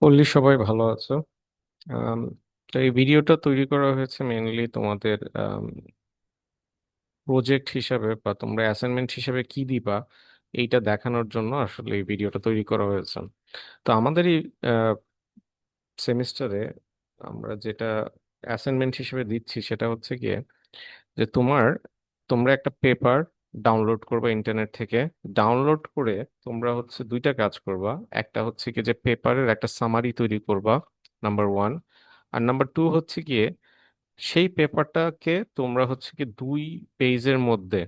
বললি সবাই ভালো আছো। আম, তো এই ভিডিওটা তৈরি করা হয়েছে মেইনলি তোমাদের প্রজেক্ট হিসাবে বা তোমরা অ্যাসাইনমেন্ট হিসাবে কি দিবা এইটা দেখানোর জন্য আসলে এই ভিডিওটা তৈরি করা হয়েছে। তো আমাদের এই সেমিস্টারে আমরা যেটা অ্যাসাইনমেন্ট হিসেবে দিচ্ছি সেটা হচ্ছে গিয়ে যে তোমরা একটা পেপার ডাউনলোড করবা ইন্টারনেট থেকে। ডাউনলোড করে তোমরা হচ্ছে দুইটা কাজ করবা। একটা হচ্ছে কি যে পেপারের একটা সামারি তৈরি করবা, নাম্বার ওয়ান। আর নাম্বার টু হচ্ছে গিয়ে সেই পেপারটাকে তোমরা হচ্ছে কি 2 পেজের মধ্যে,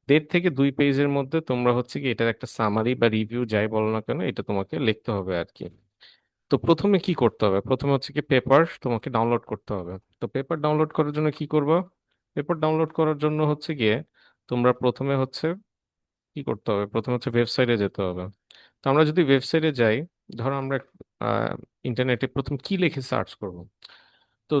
1.5 থেকে 2 পেজের মধ্যে তোমরা হচ্ছে কি এটার একটা সামারি বা রিভিউ যাই বলো না কেন এটা তোমাকে লিখতে হবে আর কি। তো প্রথমে কি করতে হবে? প্রথমে হচ্ছে কি পেপার তোমাকে ডাউনলোড করতে হবে। তো পেপার ডাউনলোড করার জন্য কি করবা? পেপার ডাউনলোড করার জন্য হচ্ছে গিয়ে তোমরা প্রথমে হচ্ছে কি করতে হবে, প্রথমে হচ্ছে ওয়েবসাইটে যেতে হবে। তো আমরা যদি ওয়েবসাইটে যাই, ধরো আমরা ইন্টারনেটে প্রথম কি লিখে সার্চ করব। তো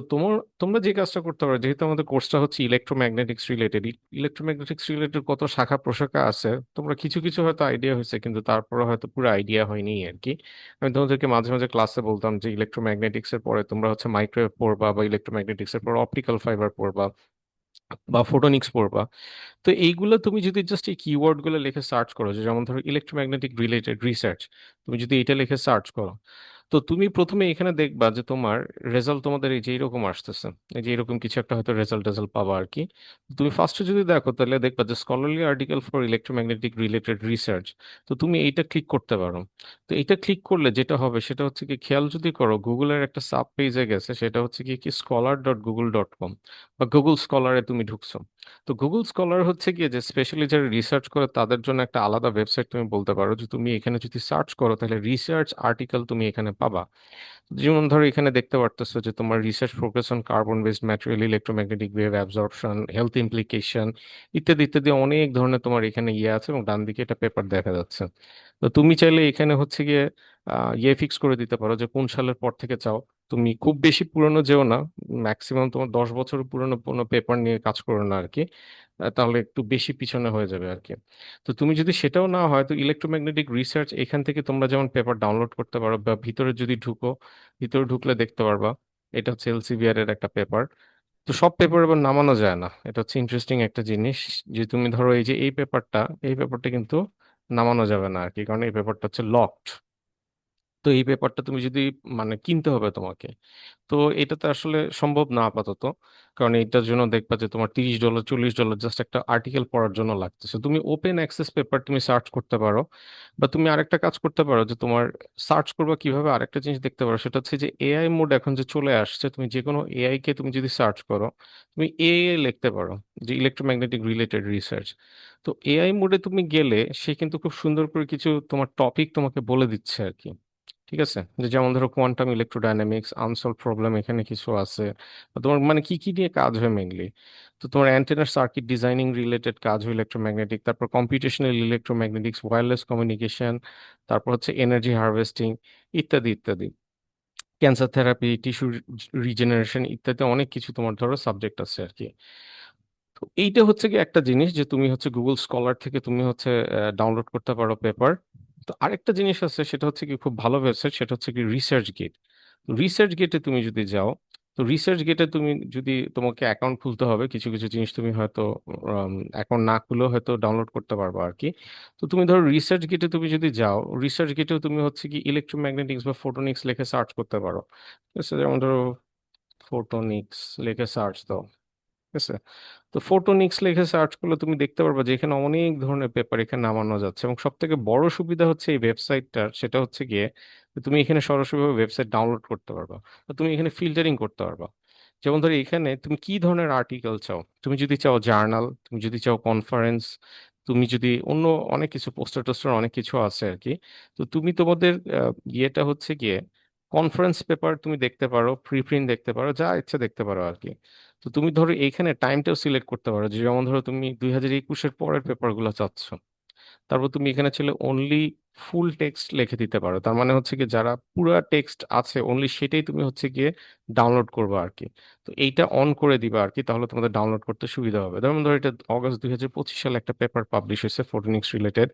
তোমরা যে কাজটা করতে পারো, যেহেতু আমাদের কোর্সটা হচ্ছে ইলেকট্রোম্যাগনেটিক্স রিলেটেড, ইলেকট্রোম্যাগনেটিক্স রিলেটেড কত শাখা প্রশাখা আছে তোমরা কিছু কিছু হয়তো আইডিয়া হয়েছে, কিন্তু তারপরে হয়তো পুরো আইডিয়া হয়নি আর কি। আমি তোমাদেরকে মাঝে মাঝে ক্লাসে বলতাম যে ইলেকট্রোম্যাগনেটিক্স এর পরে তোমরা হচ্ছে মাইক্রোওয়েভ পড়বা, বা ইলেকট্রোম্যাগনেটিক্স এর পর অপটিক্যাল ফাইবার পড়বা, বা ফোটোনিক্স পড়বা। তো এইগুলো তুমি যদি জাস্ট এই কিওয়ার্ড গুলো লিখে সার্চ করো, যে যেমন ধরো ইলেকট্রোম্যাগনেটিক রিলেটেড রিসার্চ, তুমি যদি এটা লিখে সার্চ করো, তো তুমি প্রথমে এখানে দেখবা যে তোমার রেজাল্ট তোমাদের এই যে এরকম আসতেছে। এই যে এরকম কিছু একটা হয়তো রেজাল্ট পাবা আর কি। তুমি ফার্স্টে যদি দেখো তাহলে দেখবা যে scholarly article for electromagnetic related research. তো তুমি এইটা ক্লিক করতে পারো। তো এইটা ক্লিক করলে যেটা হবে সেটা হচ্ছে কি, খেয়াল যদি করো গুগলের একটা সাব পেজে গেছে, সেটা হচ্ছে কি কি scholar.google.com, বা গুগল স্কলারে তুমি ঢুকছো। তো গুগল স্কলার হচ্ছে গিয়ে যে স্পেশালি যারা রিসার্চ করে তাদের জন্য একটা আলাদা ওয়েবসাইট। তুমি বলতে পারো যে তুমি এখানে যদি সার্চ করো তাহলে রিসার্চ আর্টিকেল তুমি এখানে পাবা। যেমন ধরো এখানে দেখতে পারতেছো যে তোমার research focus on carbon based material, electromagnetic wave absorption, health implication, ইত্যাদি ইত্যাদি অনেক ধরনের তোমার এখানে ইয়ে আছে, এবং ডান দিকে এটা পেপার দেখা যাচ্ছে। তো তুমি চাইলে এখানে হচ্ছে গিয়ে ইয়ে ফিক্স করে দিতে পারো যে কোন সালের পর থেকে চাও। তুমি খুব বেশি পুরনো যেও না, ম্যাক্সিমাম তোমার 10 বছর পুরনো কোনো পেপার নিয়ে কাজ করো না আর কি। তাহলে একটু বেশি পিছনে হয়ে যাবে আর কি। তো তুমি যদি সেটাও না হয়, তো ইলেকট্রোম্যাগনেটিক রিসার্চ এখান থেকে তোমরা যেমন পেপার ডাউনলোড করতে পারো, বা ভিতরে যদি ঢুকো, ভিতরে ঢুকলে দেখতে পারবা এটা হচ্ছে এলসিভিআর এর একটা পেপার। তো সব পেপার এবার নামানো যায় না, এটা হচ্ছে ইন্টারেস্টিং একটা জিনিস। যে তুমি ধরো এই যে এই পেপারটা কিন্তু নামানো যাবে না আর কি, কারণ এই পেপারটা হচ্ছে লকড। তো এই পেপারটা তুমি যদি মানে কিনতে হবে তোমাকে। তো এটা তো আসলে সম্ভব না আপাতত, কারণ এটার জন্য দেখবা যে তোমার $30 $40 জাস্ট একটা আর্টিকেল পড়ার জন্য লাগতেছে। তুমি ওপেন অ্যাক্সেস পেপার তুমি সার্চ করতে পারো, বা তুমি আরেকটা কাজ করতে পারো যে তোমার সার্চ করবা কিভাবে, আরেকটা জিনিস দেখতে পারো, সেটা হচ্ছে যে এআই মোড এখন যে চলে আসছে, তুমি যে কোনো এআই কে তুমি যদি সার্চ করো, তুমি এআই লিখতে পারো যে ইলেকট্রোম্যাগনেটিক রিলেটেড রিসার্চ। তো এআই মোডে তুমি গেলে সে কিন্তু খুব সুন্দর করে কিছু তোমার টপিক তোমাকে বলে দিচ্ছে আর কি। ঠিক আছে, যে যেমন ধরো কোয়ান্টাম ইলেকট্রোডাইনামিক্স, আনসলভ প্রবলেম এখানে কিছু আছে। তো তোমার মানে কি কি নিয়ে কাজ হয় মেইনলি, তো তোমার অ্যান্টেনার সার্কিট ডিজাইনিং রিলেটেড কাজ হয় ইলেকট্রোম্যাগনেটিক, তারপর কম্পিউটেশনাল ইলেকট্রোম্যাগনেটিক্স, ওয়্যারলেস কমিউনিকেশন, তারপর হচ্ছে এনার্জি হারভেস্টিং, ইত্যাদি ইত্যাদি, ক্যান্সার থেরাপি, টিস্যু রিজেনারেশন, ইত্যাদি অনেক কিছু তোমার ধরো সাবজেক্ট আছে আর কি। তো এইটা হচ্ছে কি একটা জিনিস যে তুমি হচ্ছে গুগল স্কলার থেকে তুমি হচ্ছে ডাউনলোড করতে পারো পেপার। তো আরেকটা জিনিস আছে, সেটা হচ্ছে কি খুব ভালো ওয়েবসাইট, সেটা হচ্ছে কি রিসার্চ গেট। রিসার্চ গেটে তুমি যদি যাও, তো রিসার্চ গেটে তুমি যদি, তোমাকে অ্যাকাউন্ট খুলতে হবে, কিছু কিছু জিনিস তুমি হয়তো অ্যাকাউন্ট না খুলেও হয়তো ডাউনলোড করতে পারবে আর কি। তো তুমি ধরো রিসার্চ গেটে তুমি যদি যাও, রিসার্চ গেটেও তুমি হচ্ছে কি ইলেকট্রোম্যাগনেটিক্স বা ফোটোনিক্স লিখে সার্চ করতে পারো। ঠিক আছে, যেমন ধরো ফোটোনিক্স লিখে সার্চ দাও। ঠিক আছে, তো ফোটোনিক্স লিখে সার্চ করলে তুমি দেখতে পারবে যে এখানে অনেক ধরনের পেপার এখানে নামানো যাচ্ছে, এবং সব থেকে বড় সুবিধা হচ্ছে এই ওয়েবসাইটটার, সেটা হচ্ছে গিয়ে যে তুমি এখানে সরাসরি ওয়েবসাইট ডাউনলোড করতে পারবা, তো তুমি এখানে ফিল্টারিং করতে পারবা। যেমন ধরো এখানে তুমি কি ধরনের আর্টিকেল চাও, তুমি যদি চাও জার্নাল, তুমি যদি চাও কনফারেন্স, তুমি যদি অন্য অনেক কিছু পোস্টার টোস্টার অনেক কিছু আছে আর কি। তো তুমি তোমাদের ইয়েটা হচ্ছে গিয়ে কনফারেন্স পেপার তুমি দেখতে পারো, প্রিপ্রিন্ট দেখতে পারো, যা ইচ্ছা দেখতে পারো আর কি। তো তুমি ধরো এইখানে টাইমটাও সিলেক্ট করতে পারো, যে যেমন ধরো তুমি 2021-এর পরের পেপারগুলো চাচ্ছ। তারপর তুমি এখানে ছিল অনলি ফুল টেক্সট লিখে দিতে পারো, তার মানে হচ্ছে কি যারা পুরা টেক্সট আছে অনলি সেটাই তুমি হচ্ছে গিয়ে ডাউনলোড করবে আর কি। তো এইটা অন করে দিবা আর কি, তাহলে তোমাদের ডাউনলোড করতে সুবিধা হবে। যেমন ধরো এটা অগস্ট 2025 সালে একটা পেপার পাবলিশ হয়েছে ফোটনিক্স রিলেটেড,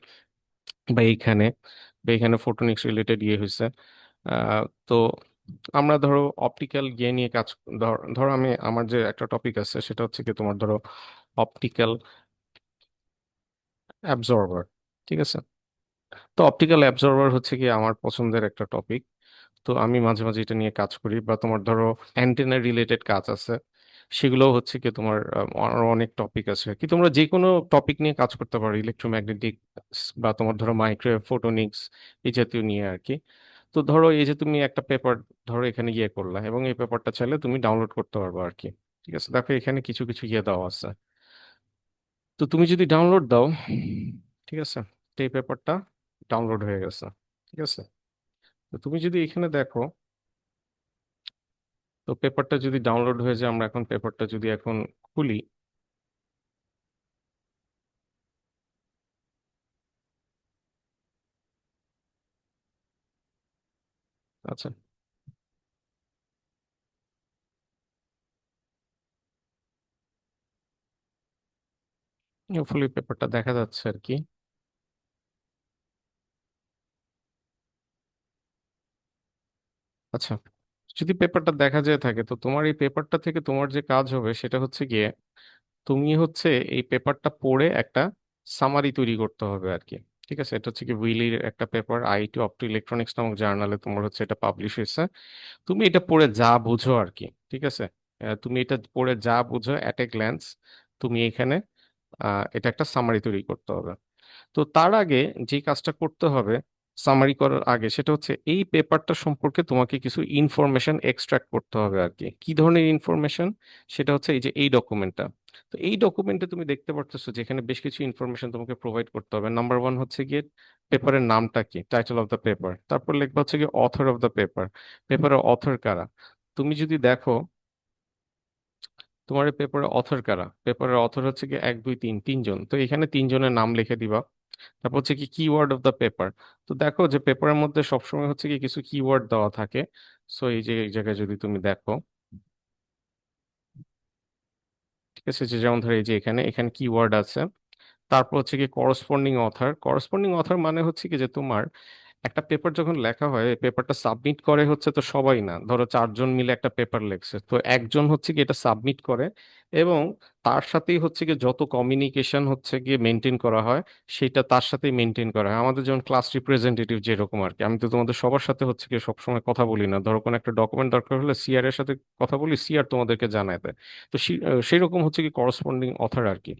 বা এইখানে ফোটনিক্স রিলেটেড ইয়ে হয়েছে। তো আমরা ধরো অপটিক্যাল ইয়ে নিয়ে কাজ, ধরো আমি আমার যে একটা টপিক আছে সেটা হচ্ছে কি তোমার ধরো অপটিক্যাল অ্যাবজর্ভার, ঠিক আছে? তো অপটিক্যাল অ্যাবজর্ভার হচ্ছে কি আমার পছন্দের একটা টপিক। তো আমি মাঝে মাঝে এটা নিয়ে কাজ করি, বা তোমার ধরো অ্যান্টেনা রিলেটেড কাজ আছে, সেগুলো হচ্ছে কি তোমার আরো অনেক টপিক আছে কি, তোমরা যে কোনো টপিক নিয়ে কাজ করতে পারো, ইলেকট্রোম্যাগনেটিক বা তোমার ধরো মাইক্রোওয়েভ ফটোনিক্স এই জাতীয় নিয়ে আর কি। তো ধরো এই যে তুমি একটা পেপার ধরো এখানে ইয়ে করলা, এবং এই পেপারটা চাইলে তুমি ডাউনলোড করতে পারবে আর কি। ঠিক আছে, দেখো এখানে কিছু কিছু ইয়ে দেওয়া আছে। তো তুমি যদি ডাউনলোড দাও, ঠিক আছে, তো এই পেপারটা ডাউনলোড হয়ে গেছে। ঠিক আছে, তো তুমি যদি এখানে দেখো, তো পেপারটা যদি ডাউনলোড হয়ে যায়, আমরা এখন পেপারটা যদি এখন খুলি। আচ্ছা, হোপফুলি পেপারটা দেখা যাচ্ছে আর কি। আচ্ছা, যদি পেপারটা দেখা যায় থাকে, তো তোমার এই পেপারটা থেকে তোমার যে কাজ হবে সেটা হচ্ছে গিয়ে তুমি হচ্ছে এই পেপারটা পড়ে একটা সামারি তৈরি করতে হবে আর কি। ঠিক আছে, এটা হচ্ছে কি উইলির একটা পেপার, আইটি অপটো ইলেকট্রনিক্স নামক জার্নালে তোমার হচ্ছে এটা পাবলিশ হয়েছে। তুমি এটা পড়ে যা বুঝো আর কি, ঠিক আছে, তুমি এটা পড়ে যা বুঝো অ্যাট এ গ্ল্যান্স, তুমি এখানে এটা একটা সামারি তৈরি করতে হবে। তো তার আগে যে কাজটা করতে হবে সামারি করার আগে, সেটা হচ্ছে এই পেপারটা সম্পর্কে তোমাকে কিছু ইনফরমেশন এক্সট্রাক্ট করতে হবে আর কি। কি ধরনের ইনফরমেশন? সেটা হচ্ছে এই যে এই ডকুমেন্টটা। তো এই ডকুমেন্টে তুমি দেখতে পারতেছো যেখানে বেশ কিছু ইনফরমেশন তোমাকে প্রোভাইড করতে হবে। নাম্বার ওয়ান হচ্ছে গিয়ে পেপারের নামটা কি, টাইটেল অফ দ্য পেপার। তারপর লিখবা হচ্ছে গিয়ে অথর অফ দ্য পেপার, পেপারের অথর কারা। তুমি যদি দেখো তোমার এই পেপারের অথর কারা, পেপারের অথর হচ্ছে কি এক দুই তিন, তিনজন, তো এখানে তিনজনের নাম লিখে দিবা। তারপর হচ্ছে কি কিওয়ার্ড অফ দ্য পেপার। তো দেখো যে পেপারের মধ্যে সবসময় হচ্ছে কি কিছু কিওয়ার্ড দেওয়া থাকে। সো এই যে এই জায়গায় যদি তুমি দেখো, ঠিক আছে, যে যেমন ধরো এই যে এখানে এখানে কিওয়ার্ড আছে। তারপর হচ্ছে কি করসপন্ডিং অথার। করসপন্ডিং অথার মানে হচ্ছে কি যে তোমার একটা পেপার যখন লেখা হয়, পেপারটা সাবমিট করে হচ্ছে তো সবাই না, ধরো চারজন মিলে একটা পেপার লেখছে, তো একজন হচ্ছে কি এটা সাবমিট করে, এবং তার সাথেই হচ্ছে কি যত কমিউনিকেশন হচ্ছে গিয়ে মেনটেন করা হয় সেটা তার সাথেই মেনটেন করা হয়। আমাদের যেমন ক্লাস রিপ্রেজেন্টেটিভ যেরকম আর কি, আমি তো তোমাদের সবার সাথে হচ্ছে কি সবসময় কথা বলি না, ধরো কোনো একটা ডকুমেন্ট দরকার হলে সিআর এর সাথে কথা বলি, সিআর তোমাদেরকে জানায় দেয়। তো সেই রকম হচ্ছে কি করসপন্ডিং অথার আর কি।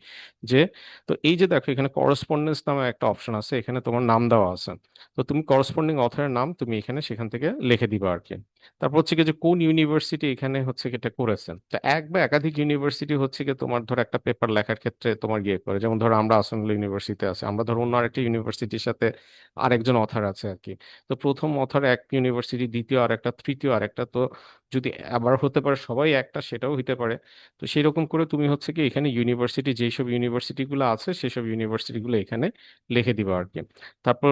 যে তো এই যে দেখো এখানে করসপন্ডেন্স নামে একটা অপশন আছে, এখানে তোমার নাম দেওয়া আছে। তো তুমি করসপন্ডিং অথরের নাম তুমি এখানে সেখান থেকে লিখে দিবা আর কি। তারপর হচ্ছে কি যে কোন ইউনিভার্সিটি এখানে হচ্ছে কি এটা করেছেন। তো এক বা একাধিক ইউনিভার্সিটি হচ্ছে কি তোমার ধরো একটা পেপার লেখার ক্ষেত্রে তোমার ইয়ে করে, যেমন ধরো আমরা আসনসোল ইউনিভার্সিটিতে আছে, আমরা ধরো অন্য আরেকটা ইউনিভার্সিটির সাথে আরেকজন অথার আছে আর কি। তো প্রথম অথার এক ইউনিভার্সিটি, দ্বিতীয় আর একটা, তৃতীয় আর একটা, তো যদি আবার হতে পারে সবাই একটা, সেটাও হতে পারে। তো সেই রকম করে তুমি হচ্ছে কি এখানে ইউনিভার্সিটি, যেসব ইউনিভার্সিটিগুলো আছে সেসব ইউনিভার্সিটিগুলো এখানে লিখে দিবা আর কি। তারপর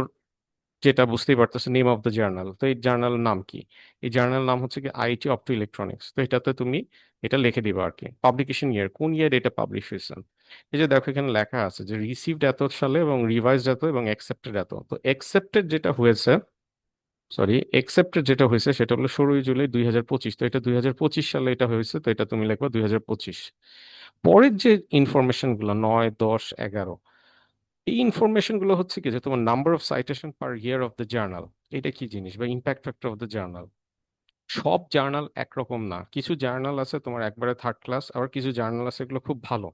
যেটা বুঝতেই পারতেছো, নেম অফ দ্য জার্নাল, তো এই জার্নাল নাম কি? এই জার্নাল নাম হচ্ছে কি আইটি অপটো ইলেকট্রনিক্স, তো এটাতে তুমি এটা লিখে দিবা আর কি। পাবলিকেশন ইয়ার, কোন ইয়ার এটা পাবলিশ হয়েছে। এই যে দেখো এখানে লেখা আছে যে রিসিভড এত সালে, এবং রিভাইজড এত, এবং অ্যাকসেপ্টেড এত। তো অ্যাকসেপ্টেড যেটা হয়েছে, সরি, অ্যাকসেপ্টেড যেটা হয়েছে সেটা হলো 16ই জুলাই 2025, তো এটা 2025 সালে এটা হয়েছে, তো এটা তুমি লিখবা 2025। পরের যে ইনফরমেশন গুলো 9, 10, 11, এই ইনফরমেশন গুলো হচ্ছে কি যে তোমার number of citation per year of the journal, এটা কি জিনিস, বা impact factor of the journal. সব জার্নাল একরকম না, কিছু জার্নাল আছে তোমার একবারে থার্ড ক্লাস, আবার কিছু জার্নাল আছে এগুলো খুব ভালো।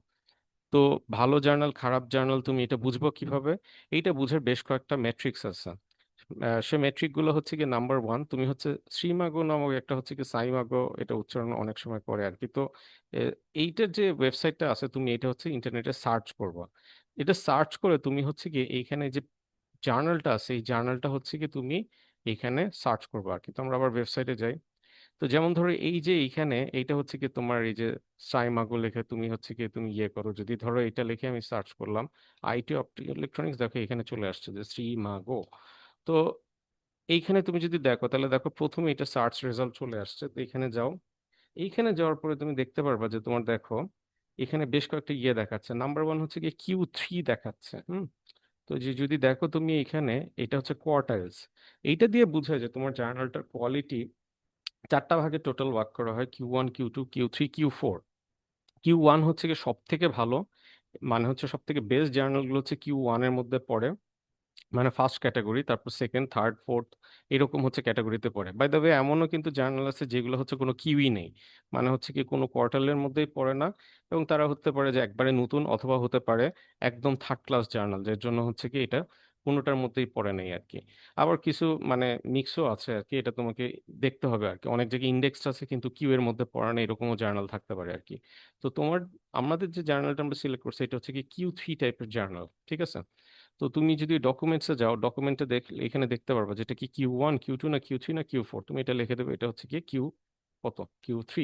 তো ভালো জার্নাল খারাপ জার্নাল তুমি এটা বুঝবো কিভাবে? এইটা বুঝার বেশ কয়েকটা মেট্রিক্স আছে। সে মেট্রিক গুলো হচ্ছে কি নাম্বার ওয়ান, তুমি হচ্ছে শ্রীমাগো নামক একটা হচ্ছে কি সাইমাগো, এটা উচ্চারণ অনেক সময় করে আর কি। তো এইটার যে ওয়েবসাইটটা আছে তুমি এটা হচ্ছে ইন্টারনেটে সার্চ করবা। এটা সার্চ করে তুমি হচ্ছে কি এইখানে যে জার্নালটা আছে এই জার্নালটা হচ্ছে কি তুমি এইখানে সার্চ করবা আর কি। তো আমরা আবার ওয়েবসাইটে যাই। তো যেমন ধরো এই যে এইখানে এইটা হচ্ছে কি তোমার এই যে সাইমাগো লিখে তুমি হচ্ছে কি তুমি ইয়ে করো, যদি ধরো এটা লিখে আমি সার্চ করলাম আইটি অপটিক্যাল ইলেকট্রনিক্স, দেখো এখানে চলে আসছে যে শ্রীমাগো। তো এইখানে তুমি যদি দেখো তাহলে দেখো প্রথমে এটা সার্চ রেজাল্ট চলে আসছে, তো এখানে যাও। এইখানে যাওয়ার পরে তুমি দেখতে পারবা যে তোমার দেখো এখানে বেশ কয়েকটা ইয়ে দেখাচ্ছে। নাম্বার ওয়ান হচ্ছে কি Q3 দেখাচ্ছে। তো যে যদি দেখো তুমি এখানে, এটা হচ্ছে কোয়ার্টাইলস। এইটা দিয়ে বোঝায় যে তোমার জার্নালটার কোয়ালিটি চারটা ভাগে টোটাল ভাগ করা হয়: Q1, Q2, Q3, Q4। Q1 হচ্ছে কি সব থেকে ভালো, মানে হচ্ছে সব থেকে বেস্ট জার্নালগুলো হচ্ছে Q1 এর মধ্যে পড়ে, মানে ফার্স্ট ক্যাটাগরি, তারপর সেকেন্ড, থার্ড, ফোর্থ, এরকম হচ্ছে ক্যাটাগরিতে পড়ে। বাই দ্য ওয়ে, এমনও কিন্তু জার্নাল আছে যেগুলো হচ্ছে কোনো কিউই নেই, মানে হচ্ছে কি কোনো কোয়ার্টারের মধ্যেই পড়ে না, এবং তারা হতে পারে যে একবারে নতুন, অথবা হতে পারে একদম থার্ড ক্লাস জার্নাল, যার জন্য হচ্ছে কি এটা কোনোটার মধ্যেই পড়ে নেই আর কি। আবার কিছু মানে মিক্সও আছে আর কি, এটা তোমাকে দেখতে হবে আর কি। অনেক জায়গায় ইন্ডেক্স আছে কিন্তু কিউ এর মধ্যে পড়ে না, এরকমও জার্নাল থাকতে পারে আর কি। তো তোমার, আমাদের যে জার্নালটা আমরা সিলেক্ট করছি এটা হচ্ছে কি Q3 টাইপের জার্নাল, ঠিক আছে? তো তুমি যদি ডকুমেন্টসে যাও, ডকুমেন্টে দেখলে এখানে দেখতে পারবা যেটা কি Q1, Q2, না Q3, না Q4, তুমি এটা লিখে দেবে, এটা হচ্ছে কি কিউ কত, Q3।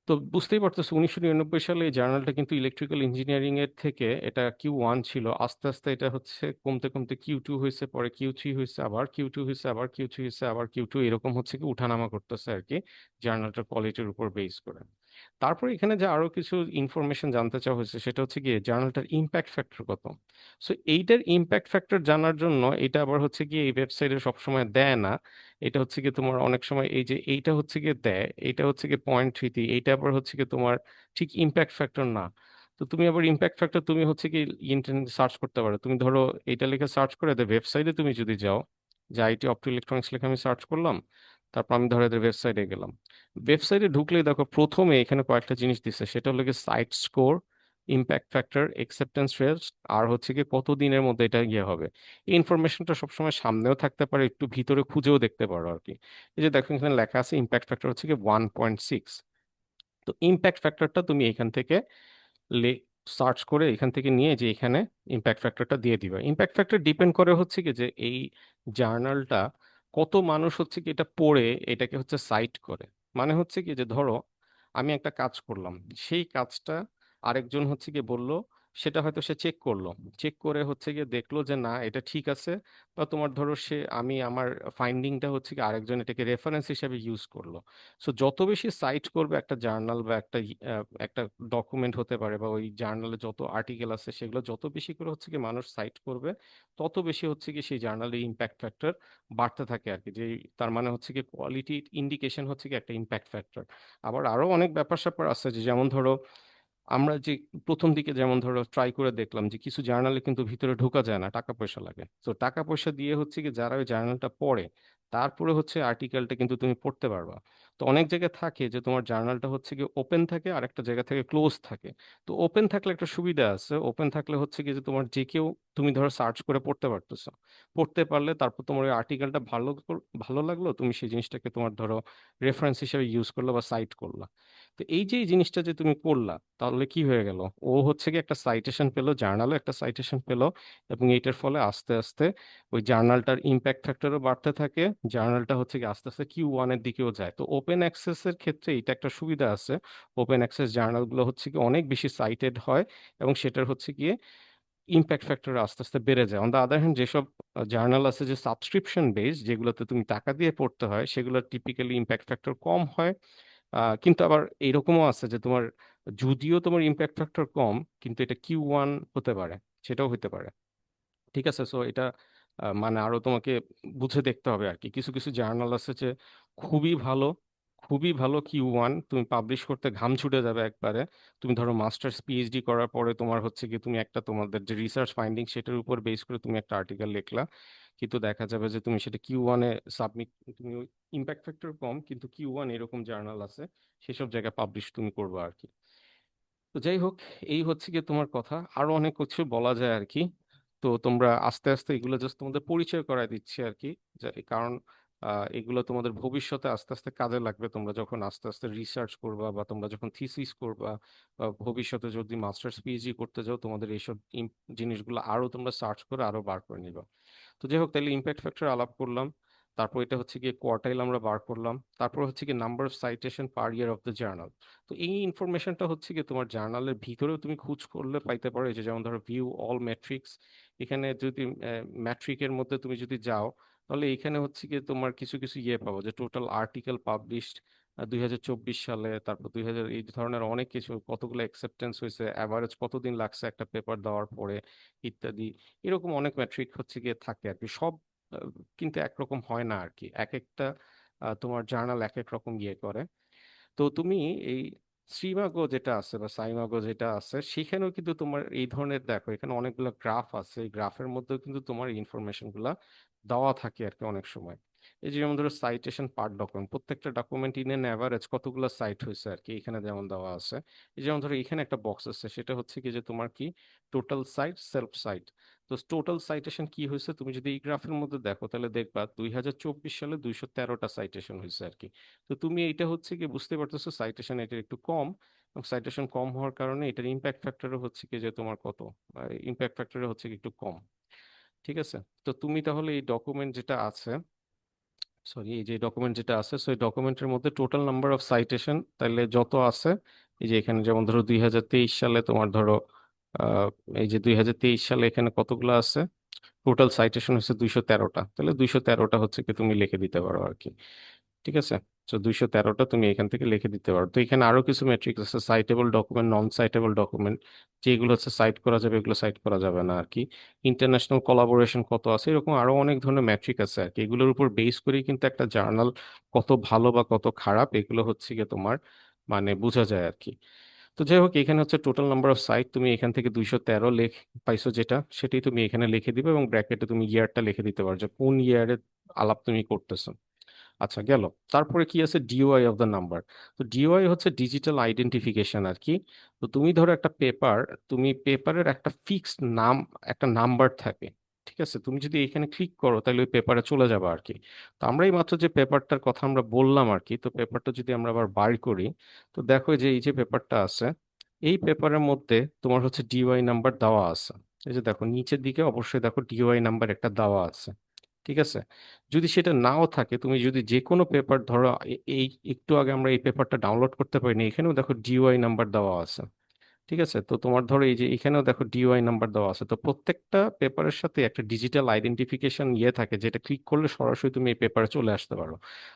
তো বুঝতেই পারতেছো 1999 সালে এই জার্নালটা কিন্তু ইলেকট্রিক্যাল ইঞ্জিনিয়ারিং এর থেকে এটা Q1 ছিল, আস্তে আস্তে এটা হচ্ছে কমতে কমতে Q2 হয়েছে, পরে Q3 হয়েছে, আবার Q2 হয়েছে, আবার Q3 হয়েছে, আবার Q2, এরকম হচ্ছে কি উঠানামা করতেছে আর কি, জার্নালটার কোয়ালিটির উপর বেস করে। তারপর এখানে যে আরো কিছু ইনফরমেশন জানতে চাওয়া হয়েছে সেটা হচ্ছে গিয়ে জার্নালটার ইম্প্যাক্ট ফ্যাক্টর কত। সো এইটার ইম্প্যাক্ট ফ্যাক্টর জানার জন্য, এটা আবার হচ্ছে কি এই ওয়েবসাইটে সবসময় দেয় না, এটা হচ্ছে কি তোমার অনেক সময় এই যে এইটা হচ্ছে কি দেয়, এটা হচ্ছে কি .33, এইটা আবার হচ্ছে কি তোমার ঠিক ইম্প্যাক্ট ফ্যাক্টর না। তো তুমি আবার ইম্প্যাক্ট ফ্যাক্টর তুমি হচ্ছে কি ইন্টারনেট সার্চ করতে পারো, তুমি ধরো এইটা লিখে সার্চ করে এদের ওয়েবসাইটে তুমি যদি যাও, যে আইটি অপটো ইলেকট্রনিক্স লিখে আমি সার্চ করলাম, তারপর আমি ধরো এদের ওয়েবসাইটে গেলাম, ওয়েবসাইটে ঢুকলেই দেখো প্রথমে এখানে কয়েকটা জিনিস দিচ্ছে, সেটা হলো কি cite score, impact factor, acceptance rate, আর হচ্ছে কি কত দিনের মধ্যে এটা ইয়ে হবে। এই ইনফরমেশনটা সবসময় সামনেও থাকতে পারে, একটু ভিতরে খুঁজেও দেখতে পারো আর কি। এই যে দেখো এখানে লেখা আছে ইম্প্যাক্ট ফ্যাক্টর হচ্ছে কি 1.6। তো ইম্প্যাক্ট ফ্যাক্টরটা তুমি এখান থেকে সার্চ করে এখান থেকে নিয়ে যে এখানে ইম্প্যাক্ট ফ্যাক্টরটা দিয়ে দিবা। ইম্প্যাক্ট ফ্যাক্টর ডিপেন্ড করে হচ্ছে কি যে এই জার্নালটা কত মানুষ হচ্ছে কি এটা পড়ে এটাকে হচ্ছে সাইট করে। মানে হচ্ছে কি যে ধরো আমি একটা কাজ করলাম, সেই কাজটা আরেকজন হচ্ছে কি বলল, সেটা হয়তো সে চেক করলো, চেক করে হচ্ছে গিয়ে দেখলো যে না এটা ঠিক আছে, বা তোমার ধরো সে, আমি আমার ফাইন্ডিংটা হচ্ছে কি আরেকজন এটাকে রেফারেন্স হিসেবে ইউজ করলো। সো যত বেশি সাইট করবে একটা জার্নাল বা একটা ডকুমেন্ট হতে পারে, বা ওই জার্নালে যত আর্টিকেল আছে সেগুলো যত বেশি করে হচ্ছে কি মানুষ সাইট করবে, তত বেশি হচ্ছে কি সেই জার্নালের ইম্প্যাক্ট ফ্যাক্টর বাড়তে থাকে আর কি। যে তার মানে হচ্ছে কি কোয়ালিটি ইন্ডিকেশন হচ্ছে কি একটা ইম্প্যাক্ট ফ্যাক্টর। আবার আরো অনেক ব্যাপার স্যাপার আছে, যে যেমন ধরো আমরা যে প্রথম দিকে যেমন ধরো ট্রাই করে দেখলাম যে কিছু জার্নালে কিন্তু ভিতরে ঢোকা যায় না, টাকা পয়সা লাগে। তো টাকা পয়সা দিয়ে হচ্ছে কি যারা ওই জার্নালটা পড়ে, তারপরে হচ্ছে আর্টিকেলটা কিন্তু তুমি পড়তে পারবা। তো অনেক জায়গায় থাকে যে তোমার জার্নালটা হচ্ছে কি ওপেন থাকে, আর একটা জায়গা থেকে ক্লোজ থাকে। তো ওপেন থাকলে একটা সুবিধা আছে, ওপেন থাকলে হচ্ছে কি যে তোমার যে কেউ, তুমি ধরো সার্চ করে পড়তে পারতেছো, পড়তে পারলে তারপর তোমার ওই আর্টিকেলটা ভালো লাগলো, তুমি সেই জিনিসটাকে তোমার ধরো রেফারেন্স হিসেবে ইউজ করলো বা সাইট করলা। তো এই যে এই জিনিসটা যে তুমি করলা, তাহলে কি হয়ে গেল, ও হচ্ছে কি একটা সাইটেশন পেলো, জার্নালে একটা সাইটেশন পেলো, এবং এইটার ফলে আস্তে আস্তে ওই জার্নালটার ইম্প্যাক্ট ফ্যাক্টরও বাড়তে থাকে, জার্নালটা হচ্ছে কি আস্তে আস্তে Q1 এর দিকেও যায়। তো ওপেন অ্যাক্সেস এর ক্ষেত্রে এটা একটা সুবিধা আছে, ওপেন অ্যাক্সেস জার্নালগুলো হচ্ছে কি অনেক বেশি সাইটেড হয়, এবং সেটার হচ্ছে গিয়ে ইম্প্যাক্ট ফ্যাক্টর আস্তে আস্তে বেড়ে যায়। অন দ্য আদার হ্যান্ড, যেসব জার্নাল আছে যে সাবস্ক্রিপশন বেস, যেগুলোতে তুমি টাকা দিয়ে পড়তে হয়, সেগুলোর টিপিক্যালি ইম্প্যাক্ট ফ্যাক্টর কম হয়। কিন্তু আবার এরকমও আছে যে তোমার, যদিও তোমার ইম্প্যাক্ট ফ্যাক্টর কম, কিন্তু এটা Q1 হতে পারে, সেটাও হতে পারে। ঠিক আছে, সো এটা মানে আরো তোমাকে বুঝে দেখতে হবে আর কি। কিছু কিছু জার্নাল আছে যে খুবই ভালো, খুবই ভালো, Q1 তুমি পাবলিশ করতে ঘাম ছুটে যাবে একবারে। তুমি ধরো মাস্টার্স পিএইচডি করার পরে তোমার হচ্ছে কি তুমি একটা তোমাদের যে রিসার্চ ফাইন্ডিং সেটার উপর বেস করে তুমি একটা আর্টিকেল লিখলা, কিন্তু দেখা যাবে যে তুমি সেটা Q1 এ সাবমিট, তুমি ইম্প্যাক্ট ফ্যাক্টর কম কিন্তু Q1, এরকম জার্নাল আছে, সেসব জায়গায় পাবলিশ তুমি করবে আর কি। তো যাই হোক, এই হচ্ছে গিয়ে তোমার কথা, আরো অনেক কিছু বলা যায় আর কি। তো তোমরা আস্তে আস্তে এগুলো জাস্ট তোমাদের পরিচয় করায় দিচ্ছি আর কি, কারণ এগুলো তোমাদের ভবিষ্যতে আস্তে আস্তে কাজে লাগবে, তোমরা যখন আস্তে আস্তে রিসার্চ করবা, বা তোমরা যখন থিসিস করবা, বা ভবিষ্যতে যদি মাস্টার্স পিএইচডি করতে যাও, তোমাদের এইসব জিনিসগুলো আরো তোমরা সার্চ করে আরো বার করে নিবা। তো যাই হোক, তাহলে ইম্প্যাক্ট ফ্যাক্টর আলাপ করলাম, তারপর এটা হচ্ছে গিয়ে কোয়ার্টাইল আমরা বার করলাম, তারপর হচ্ছে কি number of citation per year of the journal. তো এই ইনফরমেশনটা হচ্ছে কি তোমার জার্নালের ভিতরেও তুমি খোঁজ করলে পাইতে পারো, এই যে যেমন ধরো ভিউ অল ম্যাট্রিক্স, এখানে যদি ম্যাট্রিকের মধ্যে তুমি যদি যাও, তাহলে এখানে হচ্ছে কি তোমার কিছু কিছু ইয়ে পাবো, যে টোটাল আর্টিকেল পাবলিশড, 2024 সালে, তারপর 2000, এই ধরনের অনেক কিছু, কতগুলো অ্যাকসেপ্টেন্স হয়েছে, অ্যাভারেজ কতদিন লাগছে একটা পেপার দেওয়ার পরে, ইত্যাদি। এরকম অনেক ম্যাট্রিক হচ্ছে গিয়ে থাকে আর কি। সব আহ, কিন্তু একরকম হয় না আর কি। এক একটা তোমার জার্নাল এক এক রকম ইয়ে করে। তো তুমি এই শ্রীমাগো যেটা আছে বা সাইমাগো যেটা আছে, সেখানেও কিন্তু তোমার এই ধরনের, দেখো এখানে অনেকগুলো গ্রাফ আছে, এই গ্রাফের মধ্যেও কিন্তু তোমার ইনফরমেশন গুলা দেওয়া থাকে আর কি অনেক সময়। এই যে যেমন ধরো সাইটেশন পার ডকুমেন্ট, প্রত্যেকটা ডকুমেন্ট ইন এন অ্যাভারেজ কতগুলো সাইট হয়েছে আর কি, এখানে যেমন দেওয়া আছে। এই যেমন ধরো এখানে একটা বক্স আছে, সেটা হচ্ছে কি যে তোমার কি টোটাল সাইট, সেলফ সাইট। তো টোটাল সাইটেশন কি হয়েছে, তুমি যদি এই গ্রাফের মধ্যে দেখো তাহলে দেখবা 2024 সালে 213টা সাইটেশন হয়েছে আর কি। তো তুমি এটা হচ্ছে কি বুঝতে পারতেছো সাইটেশন এটার একটু কম, এবং সাইটেশন কম হওয়ার কারণে এটার ইম্প্যাক্ট ফ্যাক্টরও হচ্ছে কি যে তোমার কত, ইম্প্যাক্ট ফ্যাক্টরে হচ্ছে কি একটু কম। ঠিক আছে। তো তুমি তাহলে এই ডকুমেন্ট যেটা আছে, সরি এই যে ডকুমেন্ট যেটা আছে, সো এই ডকুমেন্টের মধ্যে টোটাল নাম্বার অফ সাইটেশন তাহলে যত আছে, এই যে এখানে যেমন ধরো 2023 সালে তোমার ধরো আহ, এই যে 2023 সালে এখানে কতগুলো আছে, টোটাল সাইটেশন হচ্ছে 213টা, তাহলে 213টা হচ্ছে কি তুমি লিখে দিতে পারো আর কি। ঠিক আছে। তো 213টা তুমি এখান থেকে লিখে দিতে পারো। তো এখানে আরো কিছু মেট্রিক্স আছে, সাইটেবল ডকুমেন্ট, নন সাইটেবল ডকুমেন্ট, যেগুলো হচ্ছে সাইট করা যাবে, এগুলো সাইট করা যাবে না আর কি। ইন্টারন্যাশনাল কোলাবোরেশন কত আছে, এরকম আরো অনেক ধরনের ম্যাট্রিক আছে আর কি। এগুলোর উপর বেস করেই কিন্তু একটা জার্নাল কত ভালো বা কত খারাপ, এগুলো হচ্ছে গিয়ে তোমার মানে বোঝা যায় আর কি। তো যাই হোক, এখানে হচ্ছে টোটাল নাম্বার অফ সাইট, তুমি এখান থেকে 213 পাইছো যেটা, সেটাই তুমি এখানে লিখে দিবে, এবং ব্র্যাকেটে তুমি ইয়ারটা লিখে দিতে পারো যে কোন ইয়ারে আলাপ তুমি করতেছো। আচ্ছা গেল। তারপরে কি আছে, ডিওআই অফ দ্য নাম্বার। তো ডিওআই হচ্ছে ডিজিটাল আইডেন্টিফিকেশন আর কি। তো তুমি ধরো একটা পেপার, তুমি পেপারের একটা ফিক্সড নাম, একটা নাম্বার থাকে। ঠিক আছে, তুমি যদি এখানে ক্লিক করো তাহলে ওই পেপারে চলে যাবে আর কি। তো আমরা এই মাত্র যে পেপারটার কথা আমরা বললাম আর কি, তো পেপারটা যদি আমরা আবার বার করি, তো দেখো যে এই যে পেপারটা আছে, এই পেপারের মধ্যে তোমার হচ্ছে ডিওআই নাম্বার দেওয়া আছে। এই যে দেখো নিচের দিকে অবশ্যই দেখো ডিওআই নাম্বার একটা দেওয়া আছে। ঠিক আছে। যদি সেটা নাও থাকে, তুমি যদি যে কোনো পেপার ধরো, এই একটু আগে আমরা এই পেপারটা ডাউনলোড করতে পারিনি, এখানেও দেখো ডিওআই নাম্বার দেওয়া আছে। ঠিক আছে। তো তোমার ধরো এই যে এখানেও দেখো ডিওআই নাম্বার দেওয়া আছে। তো প্রত্যেকটা পেপারের সাথে একটা ডিজিটাল আইডেন্টিফিকেশন ইয়ে থাকে, যেটা ক্লিক করলে সরাসরি তুমি এই পেপারে চলে আসতে পারো।